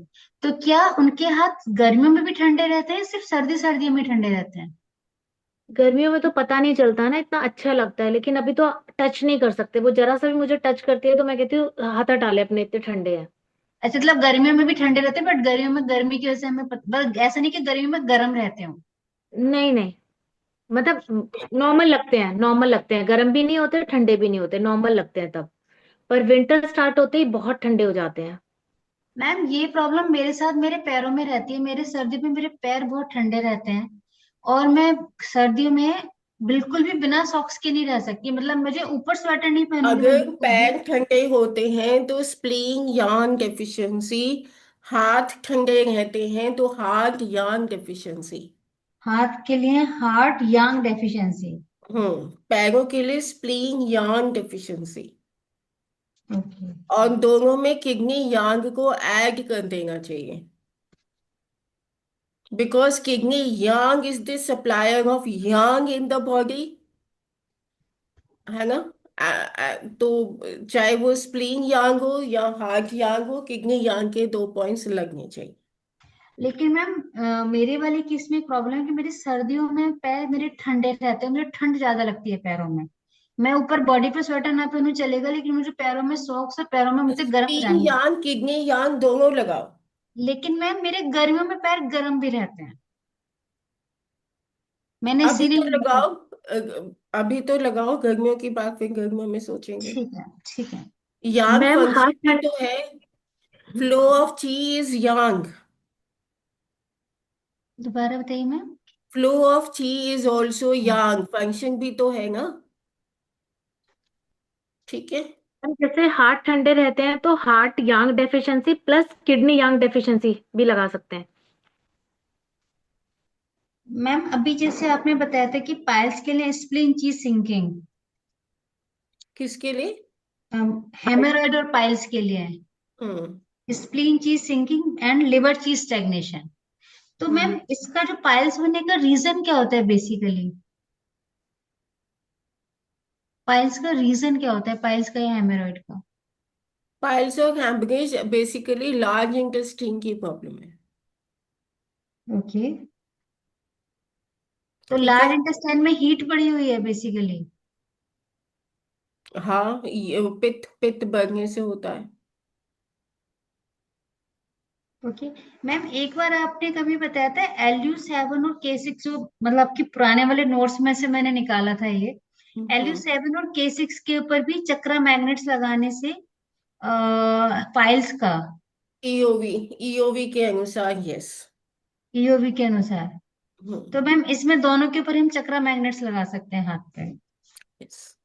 तो क्या उनके हाथ गर्मियों में भी ठंडे रहते हैं, सिर्फ सर्दी सर्दियों में ठंडे रहते हैं?
गर्मियों में तो पता नहीं चलता ना, इतना अच्छा लगता है, लेकिन अभी तो टच नहीं कर सकते। वो जरा सा भी मुझे टच करती है तो मैं कहती हूँ हाथ हटा ले अपने, इतने ठंडे हैं।
अच्छा, मतलब गर्मियों में भी ठंडे रहते हैं, बट गर्मियों में गर्मी की वजह से हमें बस ऐसा नहीं कि गर्मियों में गर्म रहते हो।
नहीं नहीं, मतलब नॉर्मल लगते हैं, नॉर्मल लगते हैं, गर्म भी नहीं होते ठंडे भी नहीं होते, नॉर्मल लगते हैं तब। पर विंटर स्टार्ट होते ही बहुत ठंडे हो जाते हैं।
मैम ये प्रॉब्लम मेरे साथ मेरे पैरों में रहती है, मेरे सर्दी में मेरे पैर बहुत ठंडे रहते हैं, और मैं सर्दियों में बिल्कुल भी बिना सॉक्स के नहीं रह सकती, मतलब मुझे ऊपर स्वेटर नहीं पहनूंगी मैं
अगर
बिल्कुल भी।
पैर ठंडे होते हैं तो स्प्लीन यार्न डेफिशिएंसी, हाथ ठंडे रहते हैं तो हार्ट यार्न डेफिशिएंसी।
हाथ के लिए हार्ट यांग डेफिशिएंसी।
पैरों के लिए स्प्लीन यार्न डेफिशिएंसी।
ओके।
और दोनों में किडनी यांग को ऐड कर देना चाहिए, because kidney Yang is the supplier of Yang in the body, है ना। तो चाहे वो स्प्लीन यांग हो या हार्ट यांग हो, किडनी यांग के 2 पॉइंट्स लगने चाहिए।
लेकिन मैम मेरे वाले केस में प्रॉब्लम है कि मेरी सर्दियों में पैर मेरे ठंडे रहते हैं, मुझे ठंड ज्यादा लगती है पैरों में। मैं ऊपर बॉडी पे स्वेटर ना पहनूं चलेगा, लेकिन मुझे पैरों में सॉक्स और पैरों में मुझे गर्म
स्प्लीन
पजामी।
यान किडनी यान दोनों लगाओ।
लेकिन मैम मेरे गर्मियों में पैर गर्म भी रहते हैं, मैंने
अभी
इसीलिए
तो
लिया।
लगाओ, अभी तो लगाओ, गर्मियों की बात फिर गर्मियों में सोचेंगे।
ठीक है, ठीक है।
यांग
मैम
फंक्शन
हाथ
भी
ठंड
तो है, फ्लो ऑफ ची इज यांग,
दोबारा बताइए मैम।
फ्लो ऑफ ची इज ऑल्सो यांग, फंक्शन भी तो है ना। ठीक है।
मैम, जैसे हाथ ठंडे रहते हैं तो हार्ट यांग deficiency plus kidney yang deficiency भी लगा सकते हैं।
मैम अभी जैसे आपने बताया था कि पाइल्स के लिए स्प्लीन चीज सिंकिंग,
किसके लिए?
हेमोरॉइड और पाइल्स के लिए
हम्म।
स्प्लीन चीज सिंकिंग एंड लिवर चीज स्टैग्नेशन। तो
हम्म।
मैम इसका जो पाइल्स होने का रीजन क्या होता है बेसिकली? पाइल्स का रीजन क्या होता है, पाइल्स का या हेमोरॉइड का?
पाइल्स और हैम्बरेज बेसिकली लार्ज इंटेस्टाइन की प्रॉब्लम है।
ओके। तो
ठीक है।
लार्ज इंटेस्टाइन में हीट बढ़ी हुई है बेसिकली।
हाँ, ये पित्त पित्त बढ़ने से होता है।
ओके। मैम एक बार आपने कभी बताया था LU7 और K6, जो मतलब आपके पुराने वाले नोट्स में से मैंने निकाला था ये,
हम्म।
LU7 और K6 के ऊपर भी चक्रा मैग्नेट्स लगाने से पाइल्स का,
ईओवी, ईओवी के अनुसार यस।
EOV के अनुसार। तो
हम्म।
मैम इसमें दोनों के ऊपर हम चक्रा मैग्नेट्स लगा सकते हैं हाथ पे?
यस।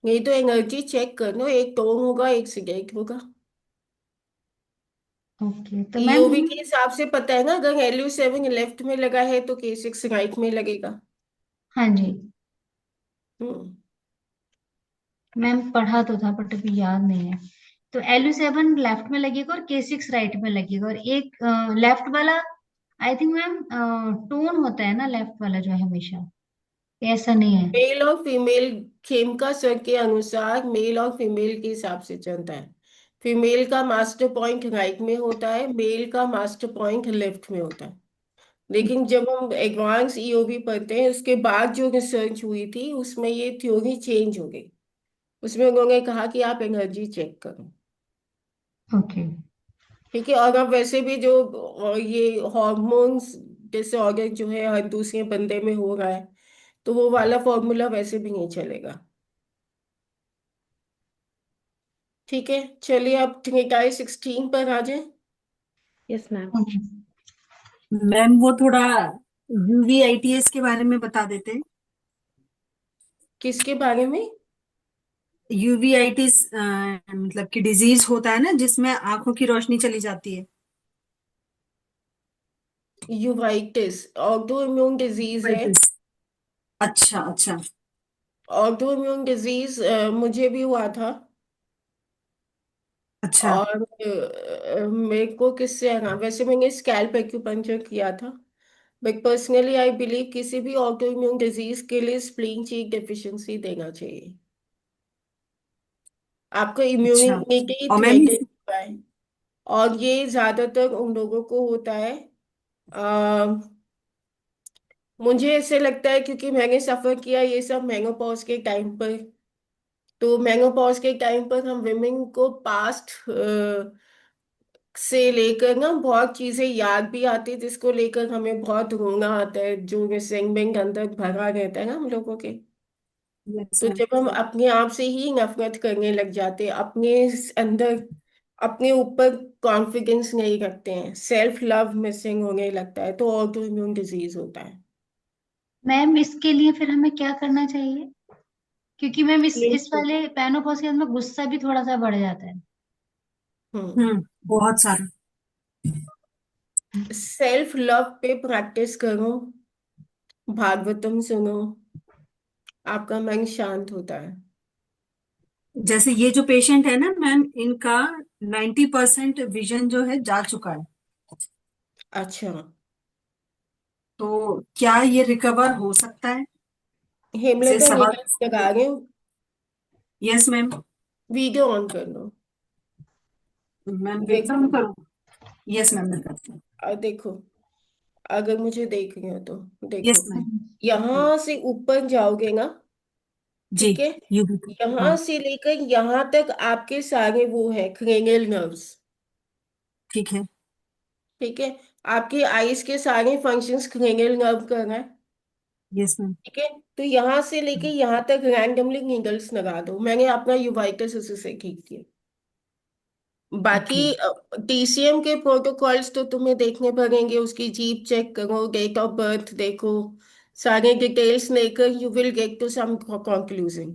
नहीं तो एनर्जी चेक कर लो, एक टोन होगा एक सिगरेट होगा।
ओके तो मैम
ईओवी के हिसाब से पता है ना, अगर LU7 लेफ्ट में लगा है तो K6 राइट में लगेगा।
हाँ जी।
हम्म।
मैम पढ़ा तो था बट अभी याद नहीं है। तो LU7 लेफ्ट में लगेगा और K6 राइट में लगेगा, और एक लेफ्ट वाला आई थिंक मैम टोन होता है ना लेफ्ट वाला जो है हमेशा, ऐसा नहीं है?
मेल और फीमेल, खेमका सर के अनुसार मेल और फीमेल के हिसाब से चलता है। फीमेल का मास्टर पॉइंट राइट में होता है, मेल का मास्टर पॉइंट लेफ्ट में होता है। लेकिन जब हम एडवांस ईओबी पढ़ते हैं उसके बाद जो रिसर्च हुई थी उसमें ये थ्योरी चेंज हो गई। उसमें उन्होंने कहा कि आप एनर्जी चेक करो।
ओके।
ठीक है। और अब वैसे भी जो ये हॉर्मोन्स डिसऑर्डर जो है हर दूसरे बंदे में हो रहा है, तो वो वाला फॉर्मूला वैसे भी नहीं चलेगा। ठीक है, चलिए अब 3/16 पर आ जाए।
Yes ma'am.
मैम वो थोड़ा यूवीआईटीएस के बारे में बता देते हैं।
किसके बारे में?
यूवीआईटीस मतलब कि डिजीज होता है ना जिसमें आंखों की रोशनी चली जाती है।
यूवाइटिस ऑटो इम्यून डिजीज है।
यूवीआईटीज। अच्छा अच्छा।
ऑटो इम्यून डिजीज मुझे भी हुआ था।
अच्छा
और मेरे को किससे है ना, वैसे मैंने स्कैल्प एक्यूपंक्चर किया था। बट पर्सनली आई बिलीव किसी भी ऑटो इम्यून डिजीज के लिए स्प्लीन चीक डेफिशिएंसी देना चाहिए। आपका
अच्छा।
इम्यूनिटी
और मैम
थ्रेटेड हुआ है। और ये ज्यादातर उन लोगों को होता है। मुझे ऐसे लगता है क्योंकि मैंने सफर किया ये सब मेनोपॉज के टाइम पर। तो मेनोपॉज के टाइम पर हम विमेन को पास्ट से लेकर ना बहुत चीजें याद भी आती है, जिसको लेकर हमें बहुत रोना आता है, जो मिसिंग बैंक अंदर भरा रहता है ना हम लोगों के।
यस
तो
मैम।
जब हम अपने आप से ही नफरत करने लग जाते हैं, अपने अंदर अपने ऊपर कॉन्फिडेंस नहीं रखते हैं, सेल्फ लव मिसिंग होने लगता है, तो ऑटो इम्यून डिजीज होता है।
मैम इसके लिए फिर हमें क्या करना चाहिए? क्योंकि मैम इस वाले पेनोपॉज के अंदर गुस्सा भी थोड़ा सा बढ़ जाता है।
हम्म।
बहुत सारा।
सेल्फ लव पे प्रैक्टिस करो, भागवतम सुनो, आपका मन शांत होता है।
जैसे ये जो पेशेंट है ना मैम, इनका 90% विजन जो है जा चुका है।
अच्छा।
तो क्या ये रिकवर हो सकता है? से
हेमलता
सवाल।
निकल लगा रहे हो?
Yes ma'am.
वीडियो ऑन कर लो।
मैम
देखो।
वेलकम करूँ? यस मैम मैं करती हूँ।
देखो, अगर मुझे देख रहे हो तो
यस
देखो।
मैम।
यहाँ से ऊपर जाओगे ना,
जी।
ठीक है?
यू भी। हाँ।
यहाँ से लेकर यहाँ तक आपके सारे वो है क्रेनियल नर्व्स।
ठीक है।
ठीक है। आपके आईज के सारे फंक्शंस क्रेनियल नर्व कर रहा है।
Yes ma'am.
ठीक है। तो यहाँ से लेके यहाँ तक रैंडमली नीडल्स लगा दो। मैंने अपना यूवाइटिस उसी से ठीक किया। बाकी
ओके।
टीसीएम के प्रोटोकॉल्स तो तुम्हें देखने पड़ेंगे, उसकी जीप चेक करो, डेट ऑफ बर्थ देखो, सारे डिटेल्स लेकर you will get to some conclusion.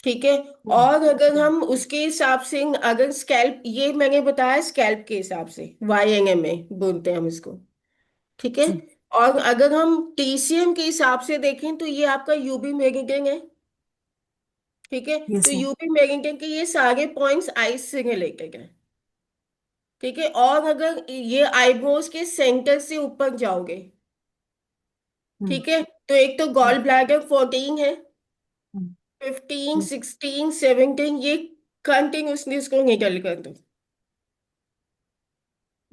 ठीक है। और अगर हम उसके हिसाब से, अगर स्कैल्प, ये मैंने बताया स्कैल्प के हिसाब से, वाईएनएमए बोलते हैं हम इसको। ठीक है।
जी।
और अगर हम टीसीएम के हिसाब से देखें तो ये आपका यूबी मेरिडियन है। ठीक है। तो
यस मैम।
यूबी मेरिडियन के ये सारे पॉइंट्स आइज से रिलेटेड है। ठीक है। और अगर ये आईब्रोज के सेंटर से ऊपर जाओगे,
हम्म।
ठीक है, तो एक तो गॉल ब्लैडर 14 है,
हम्म।
15,
यस।
16, 17, ये कंटिन्यूसली इसको निकल कर दो।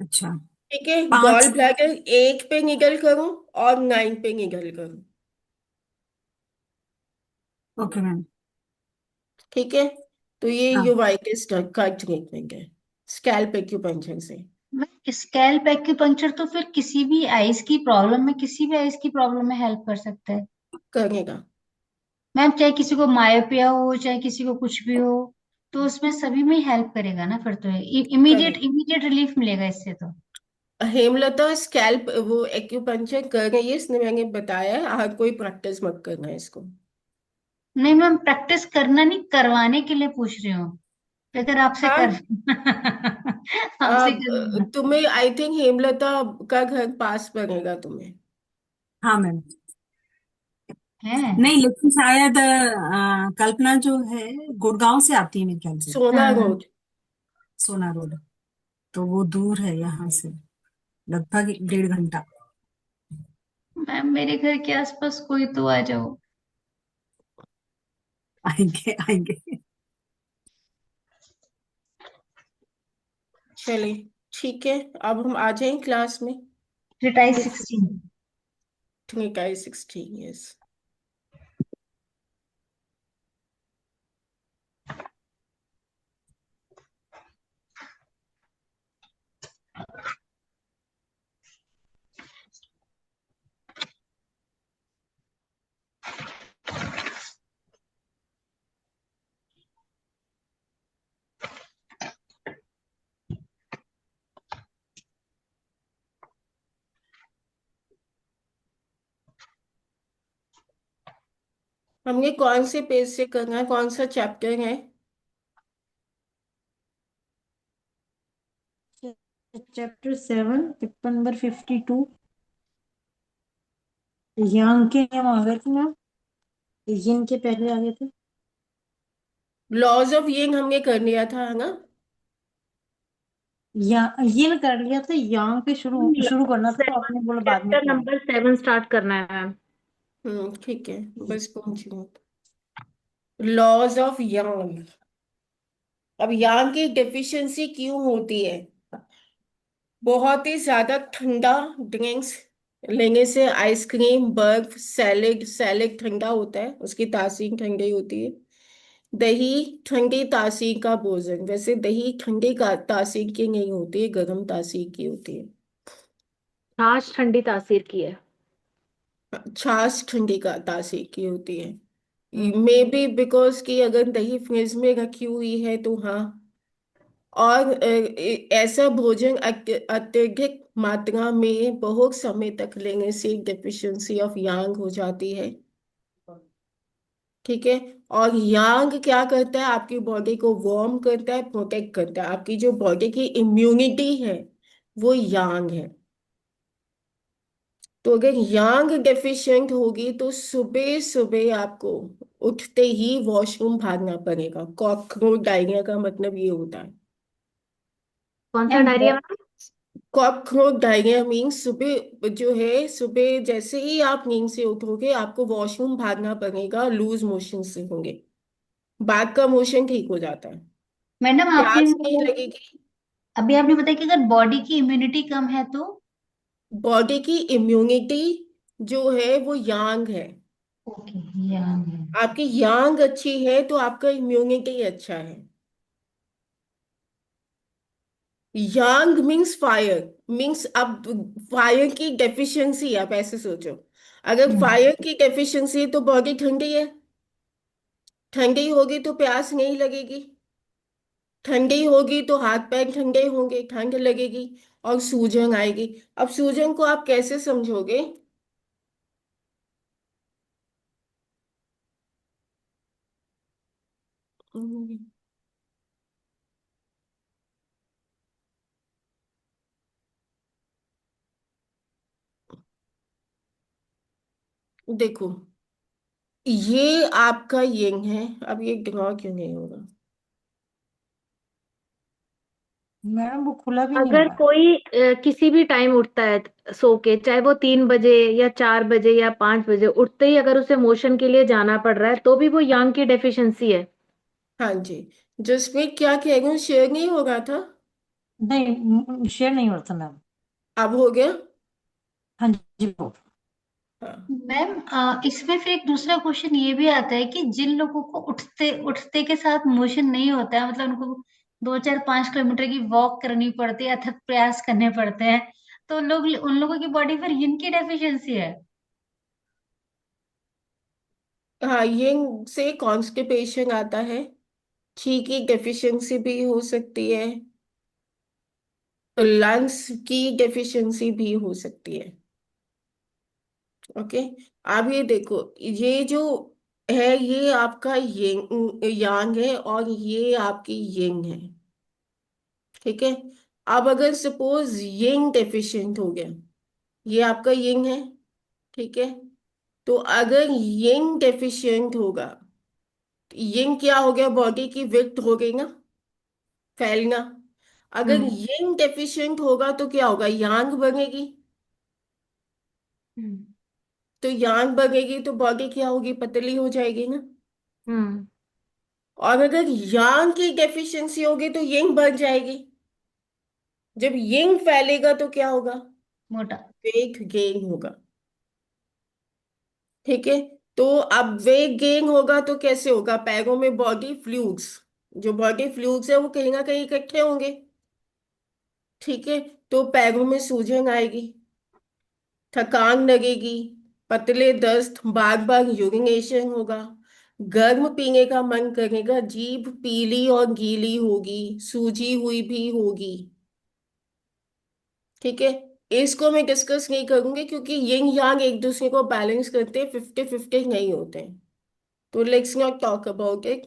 अच्छा।
ठीक है। गॉल
5।
ब्लैडर 8 पे निकल करो और 9 पे निकल करो।
Okay ma'am.
ठीक है। तो ये
हाँ।
यूवाइटिस का ट्रीटमेंट है स्कैल्प एक्यूपंक्चर से।
मैं स्कैल्प एक्यूपंक्चर तो फिर किसी भी आइज की प्रॉब्लम में, किसी भी आइज की प्रॉब्लम में हेल्प कर सकता है
करेगा।
मैम। चाहे किसी को मायोपिया हो, चाहे किसी को कुछ भी हो, तो उसमें सभी में हेल्प करेगा ना फिर तो। इमीडिएट
करेगा।
इमीडिएट रिलीफ मिलेगा इससे तो।
हेमलता स्कैल्प वो एक्यूपंक्चर कर रही है, इसने मैंने बताया है, हर कोई प्रैक्टिस मत करना है इसको।
नहीं मैम, प्रैक्टिस करना नहीं, करवाने के लिए पूछ रही हूँ। अगर आपसे कर
हाँ।
आपसे करवाना
तुम्हें आई थिंक हेमलता का घर पास पड़ेगा तुम्हें।
हाँ मैम।
है।
नहीं लेकिन शायद कल्पना जो है गुड़गांव से आती है मेरे ख्याल से।
सोना
हाँ
रोड।
सोना रोड। तो वो दूर है यहाँ से, लगभग 1.5 घंटा।
मैम, मेरे घर के आसपास कोई तो आ जाओ।
आएंगे आएंगे।
चलिए, ठीक है, अब हम आ जाएं क्लास में।
रिटाई 16।
ठीक है, 16 यस। हमने कौन से पेज से करना है, कौन सा चैप्टर है?
Chapter 7 paper number 52। यांग के हम आ गए थे मैम, यिन के पहले आ गए थे।
लॉज ऑफ यिंग हमने कर लिया था, है ना?
या यिन कर लिया था, यांग पे शुरू शुरू करना था तो आपने बोला बाद में
चैप्टर
किया।
नंबर 7 स्टार्ट करना है मैम।
ठीक है, बस पहुंची हूँ। Laws of yang. अब यांग की डेफिशिएंसी क्यों होती है? बहुत ही ज्यादा ठंडा ड्रिंक्स लेने से, आइसक्रीम, बर्फ, सैलेड, सैलेड ठंडा होता है, उसकी तासीर ठंडी होती है। दही ठंडी तासीर का भोजन, वैसे दही ठंडी का तासीर की नहीं होती है, गर्म तासीर की होती है।
छाछ ठंडी तासीर की है।
छाछ ठंडी का तासीर की होती है।
हम्म।
मे बी बिकॉज कि अगर दही फ्रिज में रखी हुई है तो हाँ। और ऐसा भोजन अत्यधिक मात्रा में बहुत समय तक लेने से डेफिशिएंसी ऑफ यांग हो जाती है। ठीक है। और यांग क्या करता है? आपकी बॉडी को वार्म करता है, प्रोटेक्ट करता है। आपकी जो बॉडी की इम्यूनिटी है वो यांग है। तो अगर यांग डेफिशिएंट होगी तो सुबह सुबह आपको उठते ही वॉशरूम भागना पड़ेगा। कॉकरोच डायरिया का मतलब ये होता है।
कौन सा
ma'am
diarrhoea ma'am?
Cockroach diarrhoea means सुबह जो है, सुबह जैसे ही आप नींद से उठोगे आपको वॉशरूम भागना पड़ेगा, लूज मोशन से होंगे। बैक का मोशन ठीक हो जाता है,
मैडम आपने
प्यास नहीं लगेगी।
अभी आपने बताया कि अगर बॉडी की इम्यूनिटी कम है तो।
बॉडी की इम्यूनिटी जो है वो यांग है।
ओके, याद है।
आपकी यांग अच्छी है तो आपका इम्यूनिटी अच्छा है। यांग मीन्स फायर, मीन्स अब फायर की डेफिशिएंसी, आप ऐसे सोचो। अगर
हम्म।
फायर की डेफिशिएंसी है तो बॉडी ठंडी है, ठंडी होगी तो प्यास नहीं लगेगी, ठंडी होगी तो हाथ पैर ठंडे होंगे, ठंड लगेगी और सूजन आएगी। अब सूजन को आप कैसे समझोगे? हम्म, देखो, ये आपका यंग है। अब ये ड्रॉ क्यों नहीं होगा?
मैडम वो खुला भी नहीं हो
अगर
रहा।
कोई किसी भी टाइम उठता है सो के, चाहे वो 3 बजे या 4 बजे या 5 बजे, उठते ही अगर उसे मोशन के लिए जाना पड़ रहा है तो भी वो यांग की डेफिशिएंसी है।
हाँ जी। जिसमें क्या कह रही हूँ, शेयर नहीं हो रहा था,
नहीं शेयर नहीं हो रहा था मैम।
अब हो गया।
हाँ जी वो।
हाँ
मैम इसमें फिर एक दूसरा क्वेश्चन ये भी आता है कि जिन लोगों को उठते उठते के साथ मोशन नहीं होता है, मतलब उनको 2 4 5 किलोमीटर की वॉक करनी पड़ती है, अथक प्रयास करने पड़ते हैं, तो लोग उन लोगों की बॉडी पर इनकी डेफिशिएंसी है।
हाँ, ये से कॉन्स्टिपेशन आता है, छी की डेफिशिएंसी भी हो सकती है, तो लंग्स की डेफिशिएंसी भी हो सकती है। ओके। अब ये देखो, ये जो है ये आपका यंग यांग है और ये आपकी यंग है। ठीक है। अब अगर सपोज यंग डेफिशिएंट हो गया, ये आपका यंग है। ठीक है। तो अगर यंग डेफिशिएंट होगा, यंग क्या हो गया? बॉडी की विड्थ हो गई ना, फैलना। अगर
हम्म।
यंग डेफिशिएंट होगा तो क्या होगा? यांग बनेगी।
हम्म।
तो यांग बनेगी तो बॉडी क्या होगी? पतली हो जाएगी ना।
हम्म।
और अगर यांग की डेफिशिएंसी होगी तो यंग बढ़ जाएगी। जब यंग फैलेगा तो क्या होगा?
मोटा।
वेट गेन होगा। ठीक है। तो अब वेट गेन होगा तो कैसे होगा? पैरों में बॉडी फ्लूइड्स, जो बॉडी फ्लूइड्स है वो कहीं ना कहीं इकट्ठे होंगे। ठीक है। तो पैरों में सूजन आएगी, थकान लगेगी, पतले दस्त, बार बार यूरिनेशन होगा, गर्म पीने का मन करेगा, जीभ पीली और गीली होगी, सूजी हुई भी होगी। ठीक है। इसको मैं डिस्कस नहीं करूंगी क्योंकि यिन यांग एक दूसरे को बैलेंस करते हैं, 50-50 नहीं होते हैं। तो let's not talk about it.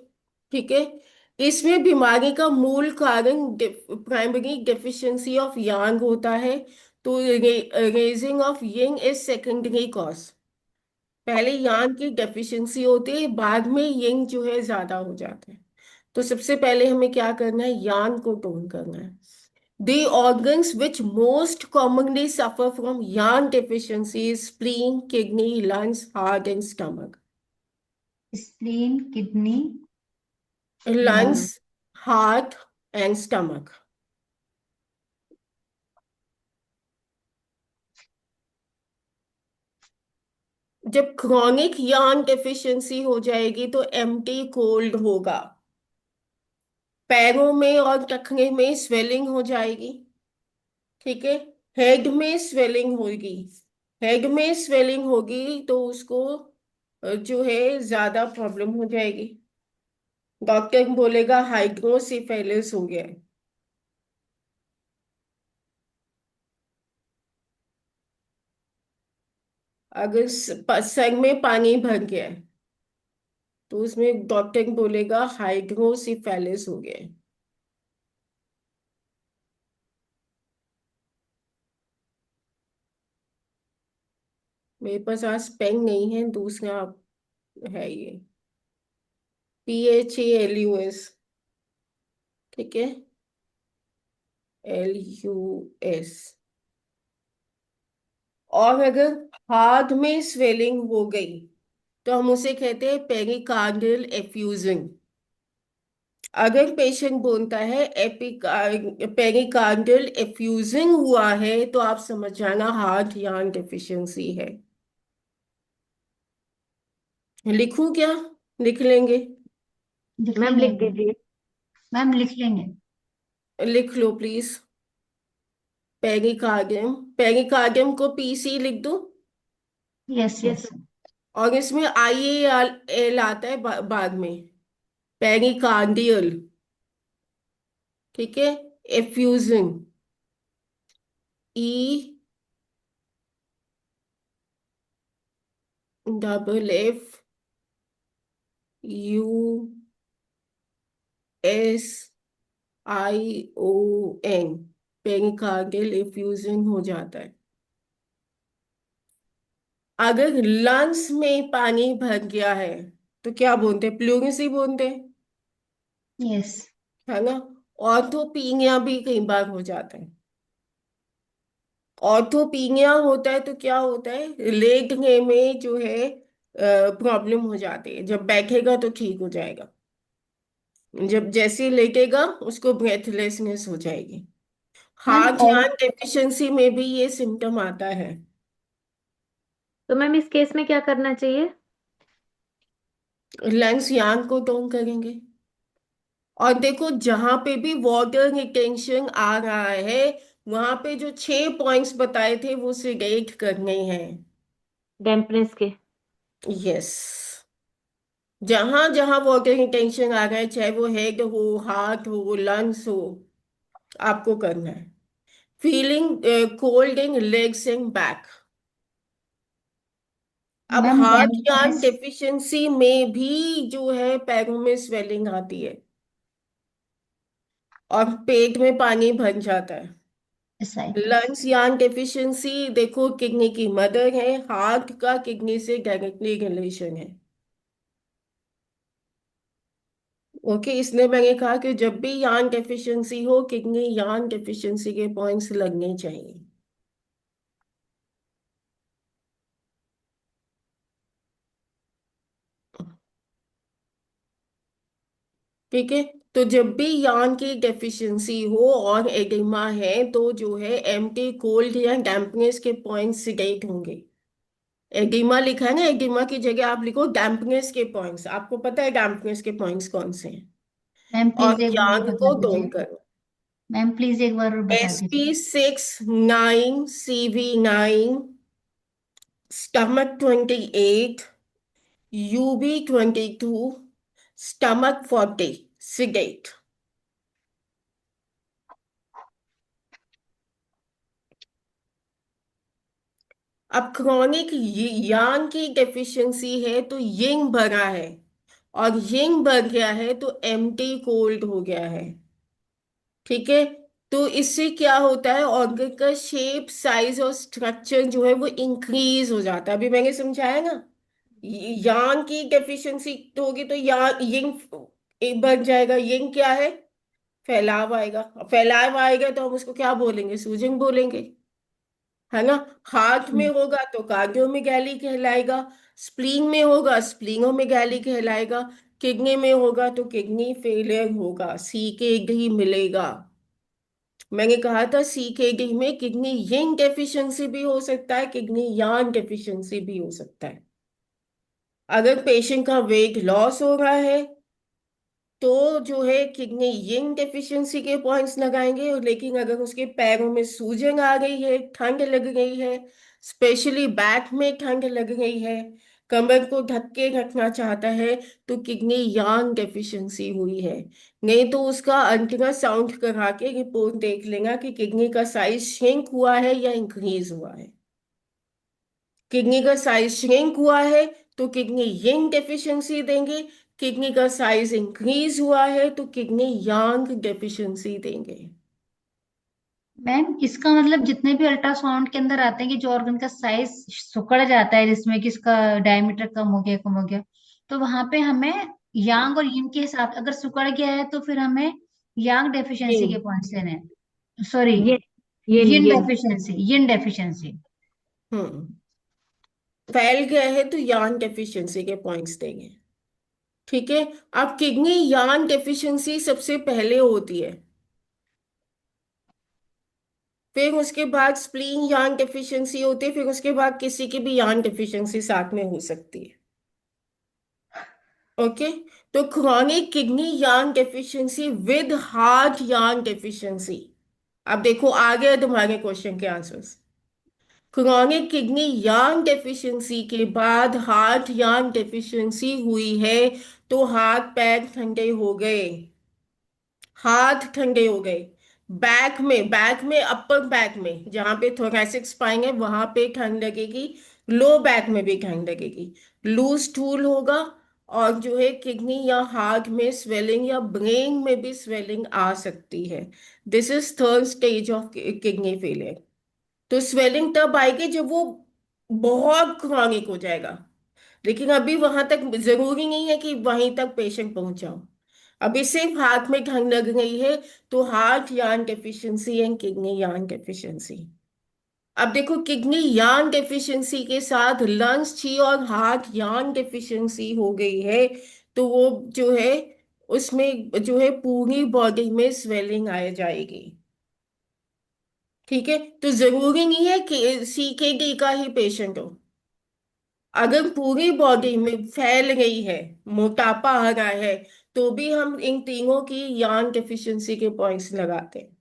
ठीक है। इसमें बीमारी का मूल कारण प्राइमरी डेफिशिएंसी ऑफ यांग होता है। तो raising of Ying is secondary cause. पहले यांग की डेफिशिएंसी होती है, बाद में यिंग जो है ज्यादा हो जाता है। तो सबसे पहले हमें क्या करना है, यांग को टोन करना है। The organs which most commonly suffer from yarn deficiency is spleen, kidney, lungs, heart, and stomach.
Spleen, kidney, lung.
Lungs, heart, and stomach. जब chronic yarn deficiency हो जाएगी तो empty cold होगा। पैरों में और टखने में स्वेलिंग हो जाएगी। ठीक है। हेड में स्वेलिंग होगी। हेड में स्वेलिंग होगी तो उसको जो है ज्यादा प्रॉब्लम हो जाएगी। डॉक्टर बोलेगा हाइड्रोसिफेलिस हो गया है। अगर सर में पानी भर गया है तो उसमें डॉक्टर बोलेगा हाइड्रोसिफेलिस हो गया है। मेरे पास आज पेन नहीं है, दूसरा है ये, PHALUS। ठीक है। LUS। और अगर हाथ में स्वेलिंग हो गई तो हम उसे कहते हैं पेरिकार्डियल एफ्यूजन। अगर पेशेंट बोलता है पेरिकार्डियल एफ्यूजन हुआ है तो आप समझ जाना हार्ट यार्न डेफिशिएंसी है। लिखूं क्या, लिख लेंगे?
लिख
मैम
लेंगे
लिख दीजिए।
मैम, लिख लेंगे।
लिख लो प्लीज। पेरिकार्डियम, पेरिकार्डियम को PC लिख दो।
Yes
yes.
यस।
और इसमें IAL आता है बाद में, पेरिकार्डियल। ठीक है। Effusion, EFFUSION। पेरिकार्डियल एफ्यूजन हो जाता है। अगर लंग्स में पानी भर गया है तो क्या बोलते हैं, प्लूरिस ही बोलते हैं,
यस।
है ना। ऑर्थोपीनिया भी कई बार हो जाता है। ऑर्थोपीनिया होता है तो क्या होता है, लेटने में जो है प्रॉब्लम हो जाती है। जब बैठेगा तो ठीक हो जाएगा, जब जैसे ही लेटेगा उसको ब्रेथलेसनेस हो जाएगी।
मैम
हार्ट
और
यार्न डेफिशिएंसी में भी ये सिम्टम आता है।
तो मैम इस केस में क्या करना चाहिए?
लंग्स यार्न को टोन करेंगे। और देखो जहां पे भी वाटर रिटेंशन आ रहा है वहां पे जो 6 पॉइंट्स बताए थे वो सिलेक्ट करने हैं।
डैम्पनेस के।
यस। जहां जहां वाटर रिटेंशन आ रहा है, चाहे वो हेड हो, हार्ट हो, लंग्स हो, आपको करना है। Feeling cold in legs and back. अब
मैम
हार्ट यार्न
डैम्पनेस,
डेफिशिएंसी में भी जो है पैरों में स्वेलिंग आती है और पेट में पानी भर जाता है।
एसाइटिस।
लंग्स यार्न डेफिशिएंसी देखो किडनी की मदर है, हार्ट का किडनी से डायरेक्टली रिलेशन है। ओके, इसलिए मैंने कहा कि जब भी यार्न डेफिशिएंसी हो किडनी यार्न डेफिशिएंसी के पॉइंट्स लगने चाहिए। ठीक है। तो जब भी यार्न की डेफिशिएंसी हो और एडिमा है तो जो है एम्प्टी कोल्ड या डैम्पनेस के पॉइंट्स सिलेक्ट होंगे। एडिमा लिखा है ना, एडिमा की जगह आप लिखो डैम्पनेस के पॉइंट्स। आपको पता है डैम्पनेस के पॉइंट्स कौन से हैं।
मैम
और
प्लीज एक बार और
यांग
बता
को टोन
दीजिए।
करो।
मैम प्लीज एक बार और बता दीजिए।
SP69, CV9, stomach 28, UB 22, stomach 40 sedate। अब क्रॉनिक यांग की डेफिशिएंसी है तो यिंग भरा है, और यिंग बढ़ गया है तो एम्प्टी कोल्ड हो गया है। ठीक है। तो इससे क्या होता है, ऑर्गन का शेप, साइज और स्ट्रक्चर जो है वो इंक्रीज हो जाता है। अभी मैंने समझाया ना, यांग की डेफिशिएंसी होगी तो यांग यिंग एक बढ़ जाएगा। यिंग क्या है, फैलाव आएगा। फैलाव आएगा तो हम उसको क्या बोलेंगे, सूजन बोलेंगे, है ना। हार्ट में होगा तो कार्डियोमेगाली कहलाएगा। स्प्लीन में होगा स्प्लीनोमेगाली कहलाएगा। किडनी में होगा तो किडनी फेलियर होगा, CKD मिलेगा। मैंने कहा था CKD में किडनी यिंग डेफिशिएंसी भी हो सकता है, किडनी यांग डेफिशिएंसी भी हो सकता है। अगर पेशेंट का वेट लॉस हो रहा है तो जो है किडनी यिंग डेफिशिएंसी के पॉइंट्स लगाएंगे। और लेकिन अगर उसके पैरों में सूजन आ गई है, ठंड लग गई है, स्पेशली बैक में ठंड लग गई है, कमर को ढक के रखना चाहता है, तो किडनी यांग डेफिशिएंसी हुई है। नहीं तो उसका अल्ट्रासाउंड करा के रिपोर्ट देख लेगा कि किडनी का साइज श्रिंक हुआ है या इंक्रीज हुआ है। किडनी का साइज श्रिंक हुआ है तो किडनी यिंग डेफिशिएंसी देंगे। किडनी का साइज इंक्रीज हुआ है तो किडनी यांग डेफिशिएंसी देंगे।
मैम इसका मतलब जितने भी अल्ट्रासाउंड के अंदर आते हैं कि जो ऑर्गन का साइज सिकुड़ जाता है, जिसमें कि इसका डायमीटर कम हो गया, तो वहां पे हमें यांग और यिंग के हिसाब, अगर सिकुड़ गया है तो फिर हमें यांग डेफिशिएंसी के
यिंग।
पॉइंट्स लेने हैं, सॉरी
ये येन
यिन
येन
डेफिशिएंसी, यिन डेफिशिएंसी।
हम्म। फैल गया है तो यांग डेफिशिएंसी के पॉइंट्स देंगे। ठीक है। अब किडनी यांग डेफिशिएंसी सबसे पहले होती है, फिर उसके बाद स्प्लीन यांग डेफिशिएंसी होती है, फिर उसके बाद किसी की भी यांग डेफिशिएंसी साथ में हो सकती है। ओके। तो chronic kidney yang deficiency with heart Yang deficiency. अब देखो आ गया तुम्हारे क्वेश्चन के answers. Chronic kidney yang deficiency के बाद हार्ट यांग डेफिशिएंसी हुई है तो हाथ पैर ठंडे हो गए, हाथ ठंडे हो गए। बैक में अपर बैक में जहां पे थोरैसिक स्पाइन है वहां पे ठंड लगेगी, लो बैक में भी ठंड लगेगी, लूज स्टूल होगा, और जो है किडनी या हार्ट में स्वेलिंग या ब्रेन में भी स्वेलिंग आ सकती है। This is third stage of kidney failure. तो स्वेलिंग तब आएगी जब वो बहुत क्रॉनिक हो जाएगा, लेकिन अभी वहां तक जरूरी नहीं है कि वहीं तक पेशेंट पहुंचाओ। अभी सिर्फ हाथ में ठंड लग गई है तो heart yarn deficiency and kidney यार्न डेफिशिएंसी। अब देखो किडनी यार्न डेफिशिएंसी के साथ लंग्स छी और हार्ट यार्न डेफिशिएंसी हो गई है तो वो जो है उसमें जो है पूरी बॉडी में स्वेलिंग आ जाएगी। ठीक है। तो जरूरी नहीं है कि CKD का ही पेशेंट हो। अगर पूरी बॉडी में फैल गई है, मोटापा आ रहा है, तो भी हम इन तीनों की यार्न डेफिशिएंसी के पॉइंट्स लगाते हैं।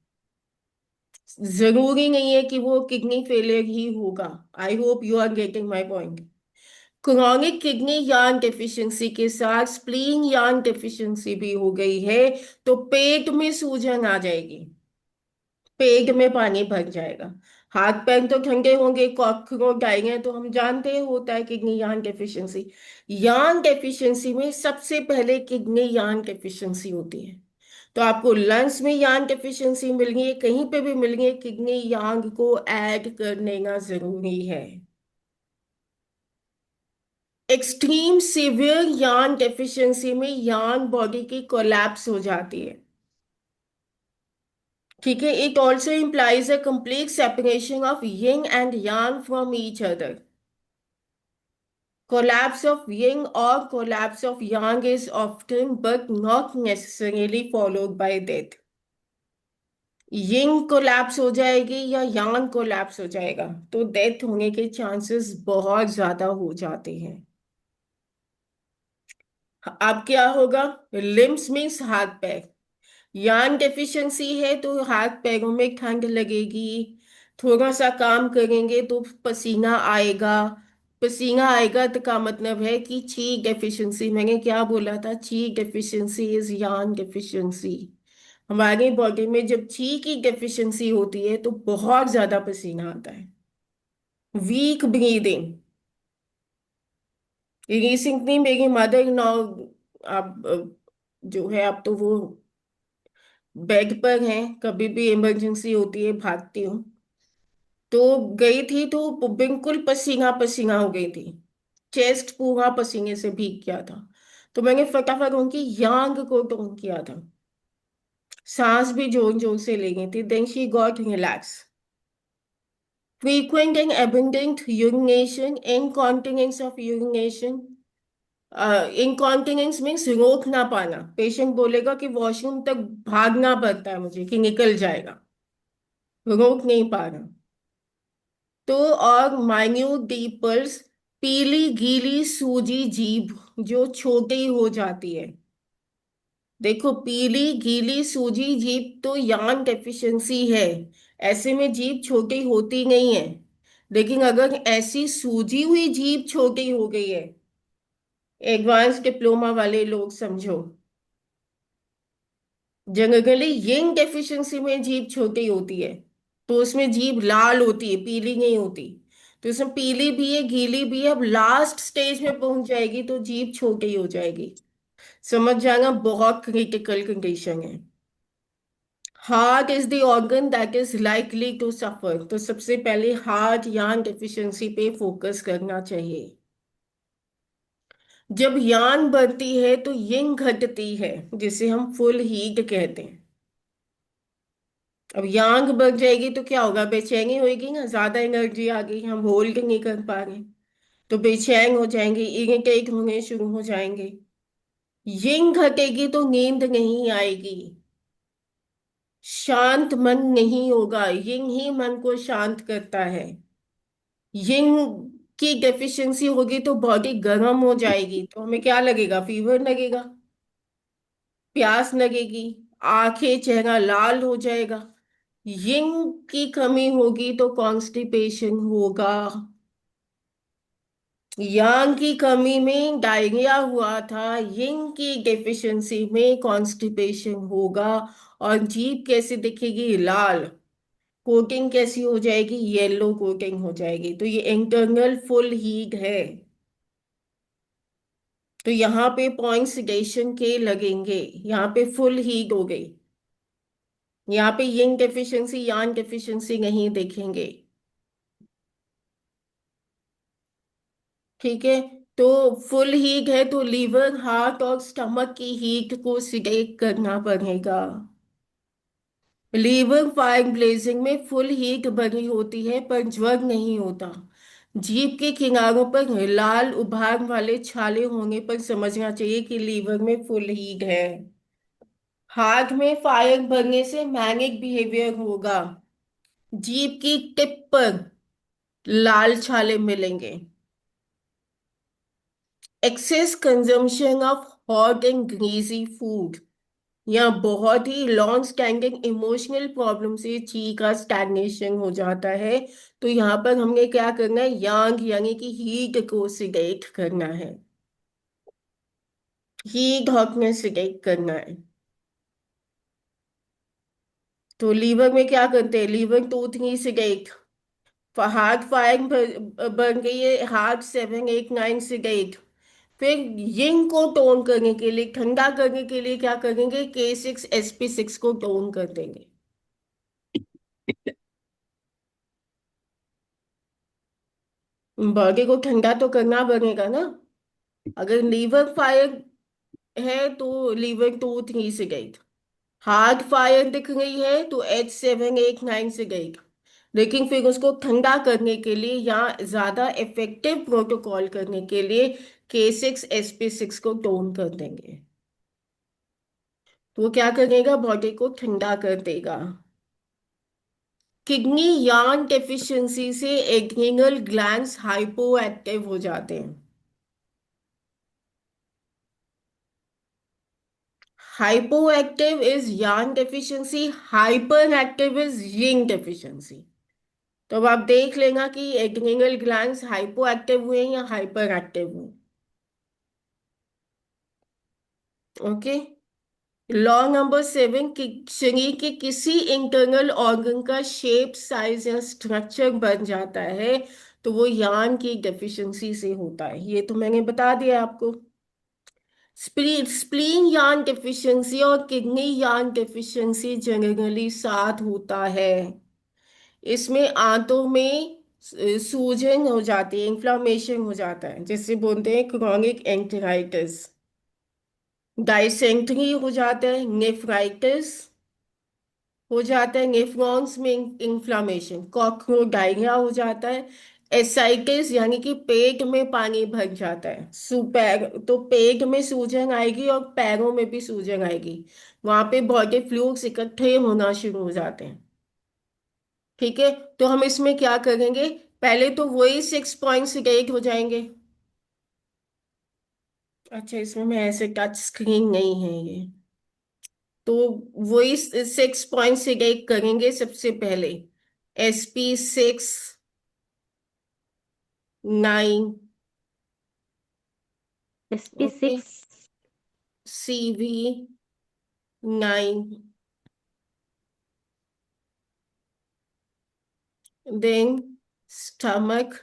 जरूरी नहीं है कि वो किडनी फेलियर ही होगा। I hope you are getting my point. Chronic kidney यार्न डेफिशिएंसी के साथ स्प्लीन यार्न डेफिशिएंसी भी हो गई है तो पेट में सूजन आ जाएगी, पेट में पानी भर जाएगा, हाथ पैर तो ठंडे होंगे, कॉकरोच आएंगे, तो हम जानते हैं होता है किडनी यार्न डेफिशिएंसी। यार्न डेफिशिएंसी में सबसे पहले किडनी यार्न डेफिशिएंसी होती है। तो आपको लंग्स में यार्न डेफिशिएंसी मिल गई है, कहीं पे भी मिल गई है, किडनी यार्न को ऐड करने का जरूरी है। एक्सट्रीम सीवियर यार्न डेफिशिएंसी में यार्न बॉडी की कोलैप्स हो जाती है। ठीक है। It also implies a complete separation of yin and yang from each other. Collapse of yin or collapse of yang is often but not necessarily followed by death. Ying collapse हो जाएगी या यांग collapse हो जाएगा तो death होने के chances बहुत ज्यादा हो जाते हैं। अब क्या होगा, लिम्स मीन्स हाथ पैर। यार्न डेफिशिएंसी है तो हाथ पैरों में ठंड लगेगी, थोड़ा सा काम करेंगे तो पसीना आएगा। पसीना आएगा तो का मतलब है कि ची डेफिशिएंसी, मैंने क्या बोला था, ची डेफिशिएंसी इज यार्न डेफिशिएंसी। हमारी बॉडी में जब ची की डेफिशिएंसी होती है तो बहुत ज्यादा पसीना आता है, वीक ब्रीदिंग। रिसेंटली मेरी मदर इन लॉ आप जो है आप तो वो बेड पर हैं, कभी भी इमरजेंसी होती है भागती हूँ। तो गई थी तो बिल्कुल पसीना पसीना हो गई थी, चेस्ट पूरा पसीने से भीग गया था। तो मैंने फटाफट उनकी यांग को टोन किया था, सांस भी जोर जोर से ले गई थी। Then she got relax. Frequent and abundant urination, incontinence of urination. Incontinence means रोक ना पाना, पेशेंट बोलेगा कि वॉशरूम तक भागना पड़ता है मुझे कि निकल जाएगा, रोक नहीं पा रहा। तो और माइन्यूट डिम्पल्स, पीली गीली सूजी जीभ जो छोटी हो जाती है। देखो, पीली गीली सूजी जीभ तो यान डेफिशिएंसी है, ऐसे में जीभ छोटी होती नहीं है। लेकिन अगर ऐसी सूजी हुई जीभ छोटी हो गई है, एडवांस डिप्लोमा वाले लोग समझो, जनरली यंग डेफिशिएंसी में जीभ छोटी होती है, तो उसमें जीभ लाल होती है, पीली नहीं होती। तो इसमें पीली भी है गीली भी है, अब लास्ट स्टेज में पहुंच जाएगी तो जीभ छोटी हो जाएगी। समझ जाना, बहुत क्रिटिकल कंडीशन है। Heart is the organ that is likely to suffer, तो सबसे पहले हार्ट यान डेफिशिएंसी पे फोकस करना चाहिए। जब यान बढ़ती है तो यंग घटती है, जिसे हम फुल हीट कहते हैं। अब यांग बढ़ जाएगी तो क्या होगा, बेचैनी होगी ना, ज्यादा एनर्जी आ गई, हम होल्ड नहीं कर पा रहे, तो बेचैन हो जाएंगे, इरिटेट होने शुरू हो जाएंगे। यंग घटेगी तो नींद नहीं आएगी, शांत मन नहीं होगा, यंग ही मन को शांत करता है। यंग की डेफिशिएंसी होगी तो बॉडी गर्म हो जाएगी, तो हमें क्या लगेगा, फीवर लगेगा, प्यास लगेगी, आंखें चेहरा लाल हो जाएगा। यंग की कमी होगी तो कॉन्स्टिपेशन होगा। यांग की कमी में डायरिया हुआ था, यंग की डेफिशिएंसी में कॉन्स्टिपेशन होगा। और जीभ कैसी दिखेगी, लाल। कोटिंग कैसी हो जाएगी, येलो कोटिंग हो जाएगी। तो ये इंटरनल फुल हीट है। तो यहाँ पे पॉइंट सिडेशन के लगेंगे, यहाँ पे फुल हीट हो गई, यहाँ पे यंग डेफिशिएंसी यान डेफिशिएंसी नहीं देखेंगे। ठीक है। तो फुल हीट है तो लीवर हार्ट और स्टमक की हीट को सिलेक्ट करना पड़ेगा। लीवर फायर ब्लेजिंग में फुल हीट बनी होती है पर ज्वर नहीं होता। जीभ के किनारों पर लाल उभार वाले छाले होने पर समझना चाहिए कि लीवर में फुल हीट है। हाथ में फायर भरने से मैनिक बिहेवियर होगा, जीभ की टिप पर लाल छाले मिलेंगे। Excess consumption of hot and greasy food, या बहुत ही लॉन्ग स्टैंडिंग इमोशनल प्रॉब्लम से ची का स्टैग्नेशन हो जाता है। तो यहाँ पर हमने क्या करना है, यांग यानी कि हीट को सिलेक्ट करना है, हीट हॉटनेस सिलेक्ट करना है। तो लीवर में क्या करते हैं, liver two three select, heart five बन गई है, हार्ट 7 8 9 सिलेक्ट। फिर यिंग को टोन करने के लिए, ठंडा करने के लिए क्या करेंगे, K6 SP6 को टोन कर देंगे। बॉडी को ठंडा तो करना पड़ेगा ना। अगर लीवर फायर है तो लीवर टू थ्री से गई, हार्ट फायर दिख रही है तो H7 8 9 से गई। लेकिन फिर उसको ठंडा करने के लिए या ज्यादा इफेक्टिव प्रोटोकॉल करने के लिए K6 SP6 को टोन कर देंगे। तो वो क्या करेगा, बॉडी को ठंडा कर देगा। किडनी यार्न डेफिशिएंसी से एड्रिनल ग्लैंड्स हाइपो एक्टिव हो जाते हैं। Hypoactive is yang deficiency, hyperactive is yin deficiency। तो अब आप देख लेना कि एड्रिनल ग्लैंड्स हाइपो एक्टिव हुए हैं या हाइपर एक्टिव हुए। ओके। लॉ नंबर 7, कि शरीर के किसी इंटरनल ऑर्गन का शेप साइज या स्ट्रक्चर बन जाता है तो वो यान की डेफिशिएंसी से होता है, ये तो मैंने बता दिया आपको। स्प्लीन यार्न डेफिशिएंसी और किडनी यार्न डेफिशिएंसी जनरली साथ होता है। इसमें आंतों में सूजन हो जाती है, इन्फ्लामेशन हो जाता है, जिसे बोलते हैं क्रोनिक एंटराइटिस। डायसेंट्री हो जाता है, नेफ्राइटिस हो जाता है, नेफ्रॉन्स में इन्फ्लामेशन, कॉक्रोडायरिया हो जाता है, एसाइटिस यानी कि पेट में पानी भर जाता है, पैर तो पेट में सूजन आएगी और पैरों में भी सूजन आएगी, वहां पे बॉडी फ्लूइड्स इकट्ठे होना शुरू हो जाते हैं। ठीक है, तो हम इसमें क्या करेंगे, पहले तो वही 6 पॉइंट्स हो जाएंगे। अच्छा, इसमें मैं ऐसे टच स्क्रीन नहीं है ये, तो वही 6 पॉइंट सिलेक्ट करेंगे सबसे पहले। SP6, 9,
SP
okay,
6।
CV9, then stomach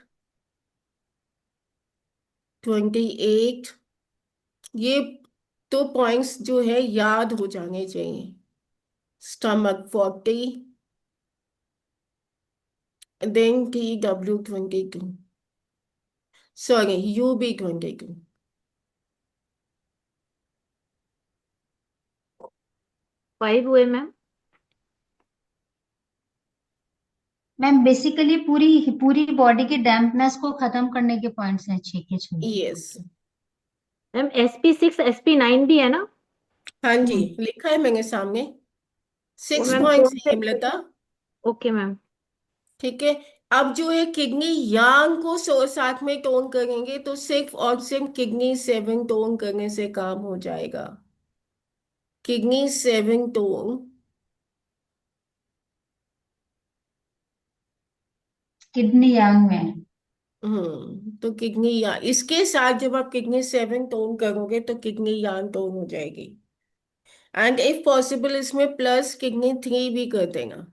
28। ये तो पॉइंट्स जो है याद हो जाने चाहिए। Stomach 40, then TW22, sorry UB22।
5 हुए मैम।
मैम बेसिकली पूरी पूरी बॉडी की डैम्पनेस को खत्म करने के पॉइंट्स हैं, ठीक है, ठीक
यस।
है।
मैम SP6 SP9 भी है ना?
हाँ जी,
हम्म।
लिखा है मैंने सामने।
वो
सिक्स
मैम
पॉइंट
कौन से?
है हेमलता।
Okay ma'am.
ठीक है, अब जो है किडनी यांग को साथ में टोन करेंगे तो सिर्फ और सिर्फ किडनी 7 टोन करने से काम हो जाएगा। Kidney 7 tone.
किडनी यांग में।
तो किडनी या इसके साथ जब आप किडनी 7 टोन करोगे तो किडनी यान टोन हो जाएगी। एंड इफ पॉसिबल इसमें प्लस किडनी 3 भी कर देना,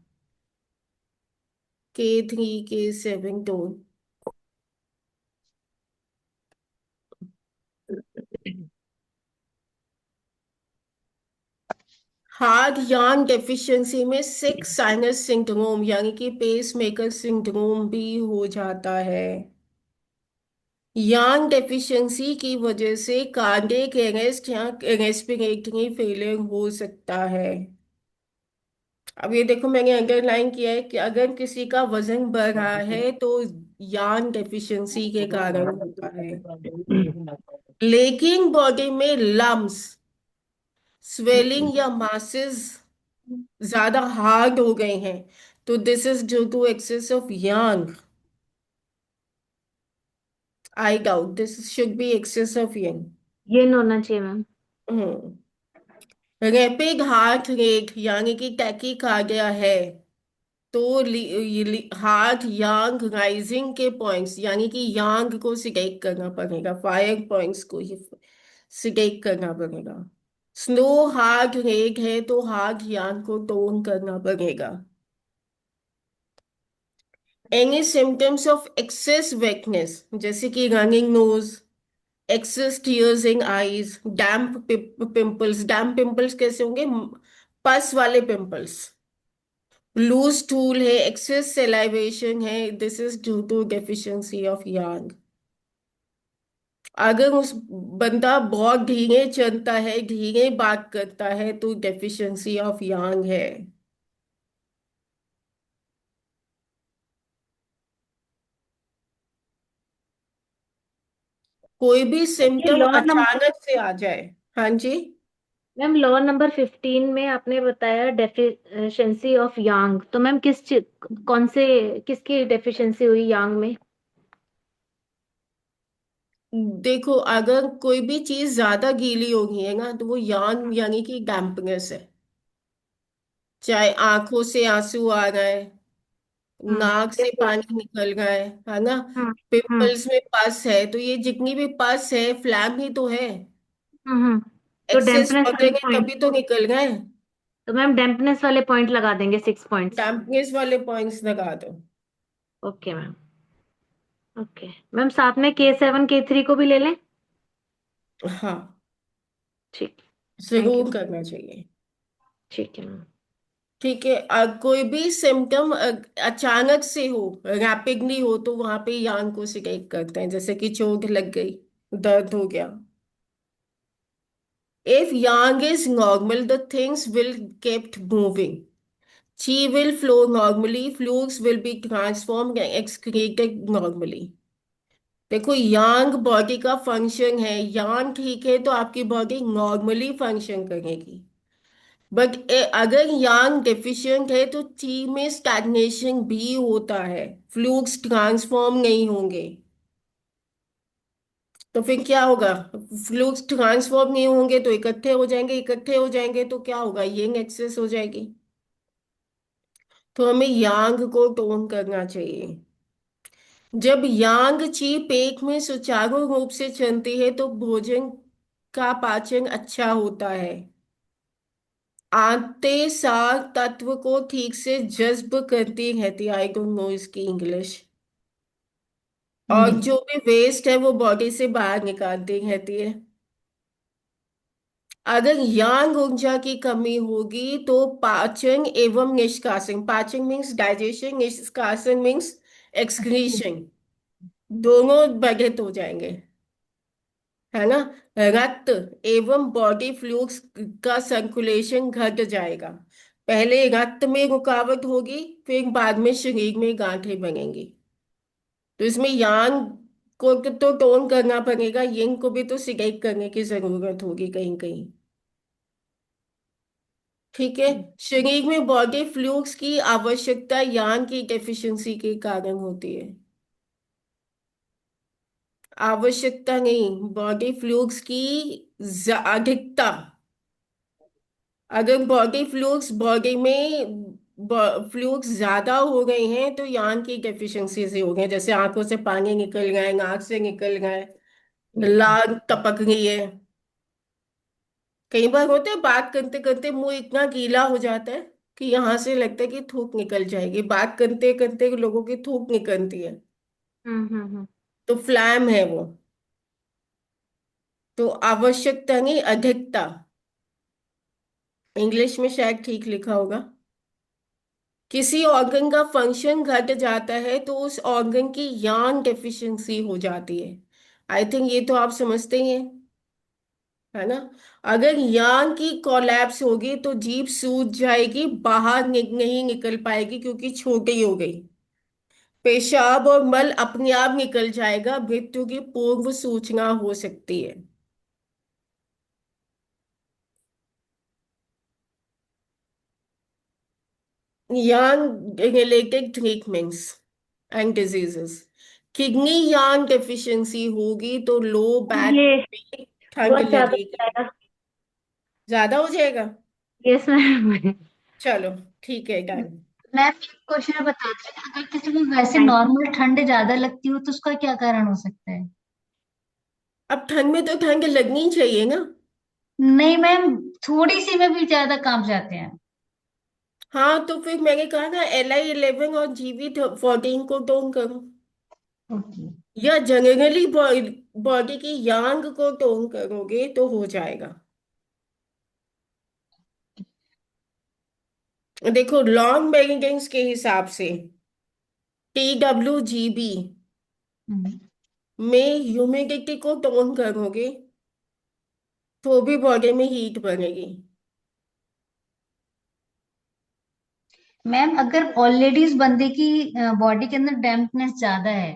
K3 K7 टोन। हार्ट यांग डेफिशिएंसी में 6 साइनस सिंड्रोम यानी कि पेस मेकर सिंड्रोम भी हो जाता है। यांग डेफिशिएंसी की वजह से कार्डियक अरेस्ट या रेस्पिरेटरी फेलियर हो सकता है। अब ये देखो, मैंने अंडरलाइन किया है कि अगर किसी का वजन बढ़ रहा है तो यांग डेफिशिएंसी के कारण होता है। लेकिन बॉडी में लम्स, स्वेलिंग या मासेस ज्यादा हार्ड हो गए हैं तो this is due to excess of yang. I doubt this should be excess of yang.
ये होना चाहिए मैम।
रैपिड हार्ट रेट यानी कि टैकीकार्डिया है तो हार्ट यांग राइजिंग के पॉइंट्स यानी कि यांग को सिलेक्ट करना पड़ेगा, 5 पॉइंट्स को ही सिलेक्ट करना पड़ेगा। स्लो हार्ट रेट है तो हार्ट यांग को टोन करना पड़ेगा। Any symptoms of excess wetness जैसे कि running nose, excess tears in eyes, damp pimples. Damp pimples कैसे होंगे, पस वाले पिंपल्स। लूज स्टूल है, एक्सेस सेलाइवेशन है, this is due to deficiency of yang. अगर उस बंदा बहुत धीरे चलता है, धीरे बात करता है तो डेफिशिएंसी ऑफ यांग है। कोई भी
ये
सिम्टम
लॉ नंबर
अचानक से आ जाए। हाँ जी।
मैम, लॉ नंबर 15 में आपने बताया डेफिशिएंसी ऑफ यांग, तो मैम कौन से किसकी डेफिशिएंसी हुई यांग में?
देखो, अगर कोई भी चीज ज्यादा गीली हो गई है ना तो वो यांग यानी कि डैम्पनेस है। चाहे आंखों से आंसू आ रहा है,
हम्म।
नाक से पानी निकल रहा है ना,
हम्म। हम्म।
पिंपल्स में पस है, तो ये जितनी भी पस है फ्लैम ही तो है।
हम्म। तो
एक्सेस
डैम्पनेस वाले
वगैरह
पॉइंट,
तभी तो निकल गए।
तो मैम डैम्पनेस वाले पॉइंट लगा देंगे 6 पॉइंट्स।
डैम्पनेस वाले पॉइंट्स लगा दो।
Okay ma'am. ओके मैम, साथ में K7 K3 को भी ले लें?
हाँ,
ठीक। Thank you.
जरूर करना चाहिए।
ठीक है मैम।
ठीक है, कोई भी सिम्टम अचानक से हो, रैपिडली हो, तो वहां पे यांग को सिलेक्ट करते हैं, जैसे कि चोट लग गई, दर्द हो गया। If yang is normal, the things will kept moving. Chi will flow normally, fluids will be transformed and excreted normally. देखो, यांग बॉडी का फंक्शन है, यांग ठीक है तो आपकी बॉडी नॉर्मली फंक्शन करेगी। बट अगर यांग डेफिशिएंट है तो ची में स्टैग्नेशन भी होता है, फ्लूइड्स ट्रांसफॉर्म नहीं होंगे। तो फिर क्या होगा? फ्लूइड्स ट्रांसफॉर्म नहीं होंगे तो इकट्ठे हो जाएंगे, इकट्ठे हो जाएंगे तो क्या होगा? यंग एक्सेस हो जाएगी। तो हमें यांग को टोन करना चाहिए। जब यांग ची पेट में सुचारू रूप से चलती है तो भोजन का पाचन अच्छा होता है, आंतें सार तत्व को ठीक से जज्ब करती रहती है। आई डोंट नो इसकी इंग्लिश। और
हम्म।
जो भी वेस्ट है वो बॉडी से बाहर निकालती रहती है। अगर यांग ऊर्जा की कमी होगी तो पाचन एवं निष्कासन, पाचन मीन्स डाइजेशन, निष्कासन मीन्स एक्सक्रीशन, दोनों बाधित हो जाएंगे, है ना। रक्त एवं बॉडी फ्लूइड्स का सर्कुलेशन घट जाएगा। पहले रक्त में रुकावट होगी, फिर बाद में शरीर में गांठें बनेंगी। तो इसमें यांग को तो टोन करना पड़ेगा, यिंग को भी तो सिलेक्ट करने की जरूरत होगी कहीं कहीं। ठीक है। शरीर में बॉडी फ्लूइड्स की आवश्यकता यांग की डेफिशिएंसी के कारण होती है। आवश्यकता नहीं, बॉडी फ्लूइड्स की अधिकता। अगर बॉडी फ्लूइड्स बॉडी में फ्लूइड्स ज्यादा हो गए हैं तो यांग की डेफिशिएंसी से हो गए, जैसे आंखों से पानी निकल रहा है, नाक से निकल रहा है, लार टपक रही है। कई बार होता है बात करते करते मुंह इतना गीला हो जाता है कि यहाँ से लगता है कि थूक निकल जाएगी, बात करते करते लोगों की थूक निकलती है।
हम्म।
तो फ्लैम है वो। तो आवश्यकता नहीं, अधिकता। इंग्लिश में शायद ठीक लिखा होगा। किसी ऑर्गन का फंक्शन घट जाता है तो उस ऑर्गन की यांग डेफिशिएंसी हो जाती है। आई थिंक ये तो आप समझते ही हैं, है ना। अगर यांग की कोलैप्स होगी तो जीभ सूज जाएगी, बाहर नहीं निकल पाएगी क्योंकि छोटी हो गई। पेशाब और मल अपने आप निकल जाएगा, मृत्यु की पूर्व सूचना हो सकती है। Yang related treatments and diseases. Kidney yang deficiency होगी तो लो बैक
ये
में ठंड
बहुत ज्यादा
लगेगी।
ज्यादा।
ज्यादा हो जाएगा।
Yes ma'am.
चलो, ठीक है, डन।
मैं एक क्वेश्चन बता रही हूँ, अगर किसी को वैसे
थैंक
नॉर्मल ठंड ज्यादा लगती हो तो उसका क्या कारण हो सकता है?
अब ठंड में तो ठंड लगनी ही चाहिए ना।
नहीं मैम, थोड़ी सी में भी ज्यादा कांप जाते हैं।
हाँ, तो फिर मैंने कहा ना, LI11 और GV14 को टोन करो,
ओके।
या जनरली बॉडी की यांग को टोन करोगे तो हो जाएगा। देखो, लॉन्ग मेरिडियंस के हिसाब से TWGB
हम्म।
में ह्यूमिडिटी को टोन करोगे तो भी बॉडी में हीट बनेगी।
मैम अगर ऑलरेडी उस बंदे की बॉडी के अंदर डैम्पनेस ज्यादा है,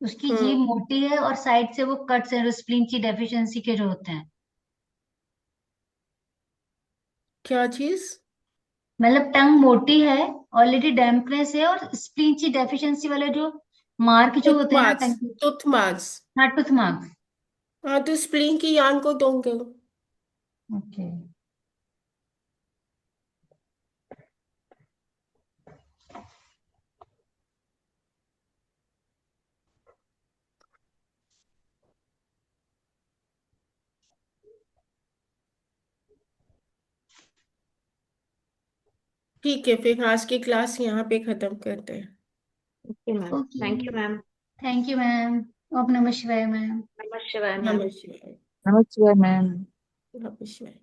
उसकी जीभ
हम्म।
मोटी है और साइड से वो कट्स हैं, स्प्लीन की डेफिशिएंसी के जो होते हैं,
क्या चीज?
मतलब टंग मोटी है, ऑलरेडी डैम्पनेस है, और स्प्लीन की डेफिशिएंसी वाले जो मार्क जो
टूथ
होते हैं ना
मार्क्स,
टंग,
टूथ मार्क्स।
हाँ टूथ मार्क्स।
हाँ, तो स्प्लीन की यांग को टोन करो।
ओके।
ठीक है, फिर आज की क्लास यहाँ पे खत्म करते हैं।
You ma'am.
Okay.
Thank you ma'am.
Thank you ma'am. ओम नमः शिवाय मैम।
नमः शिवाय मैम।
नमस्कार।
नमस्ते मैम।
रबिश में।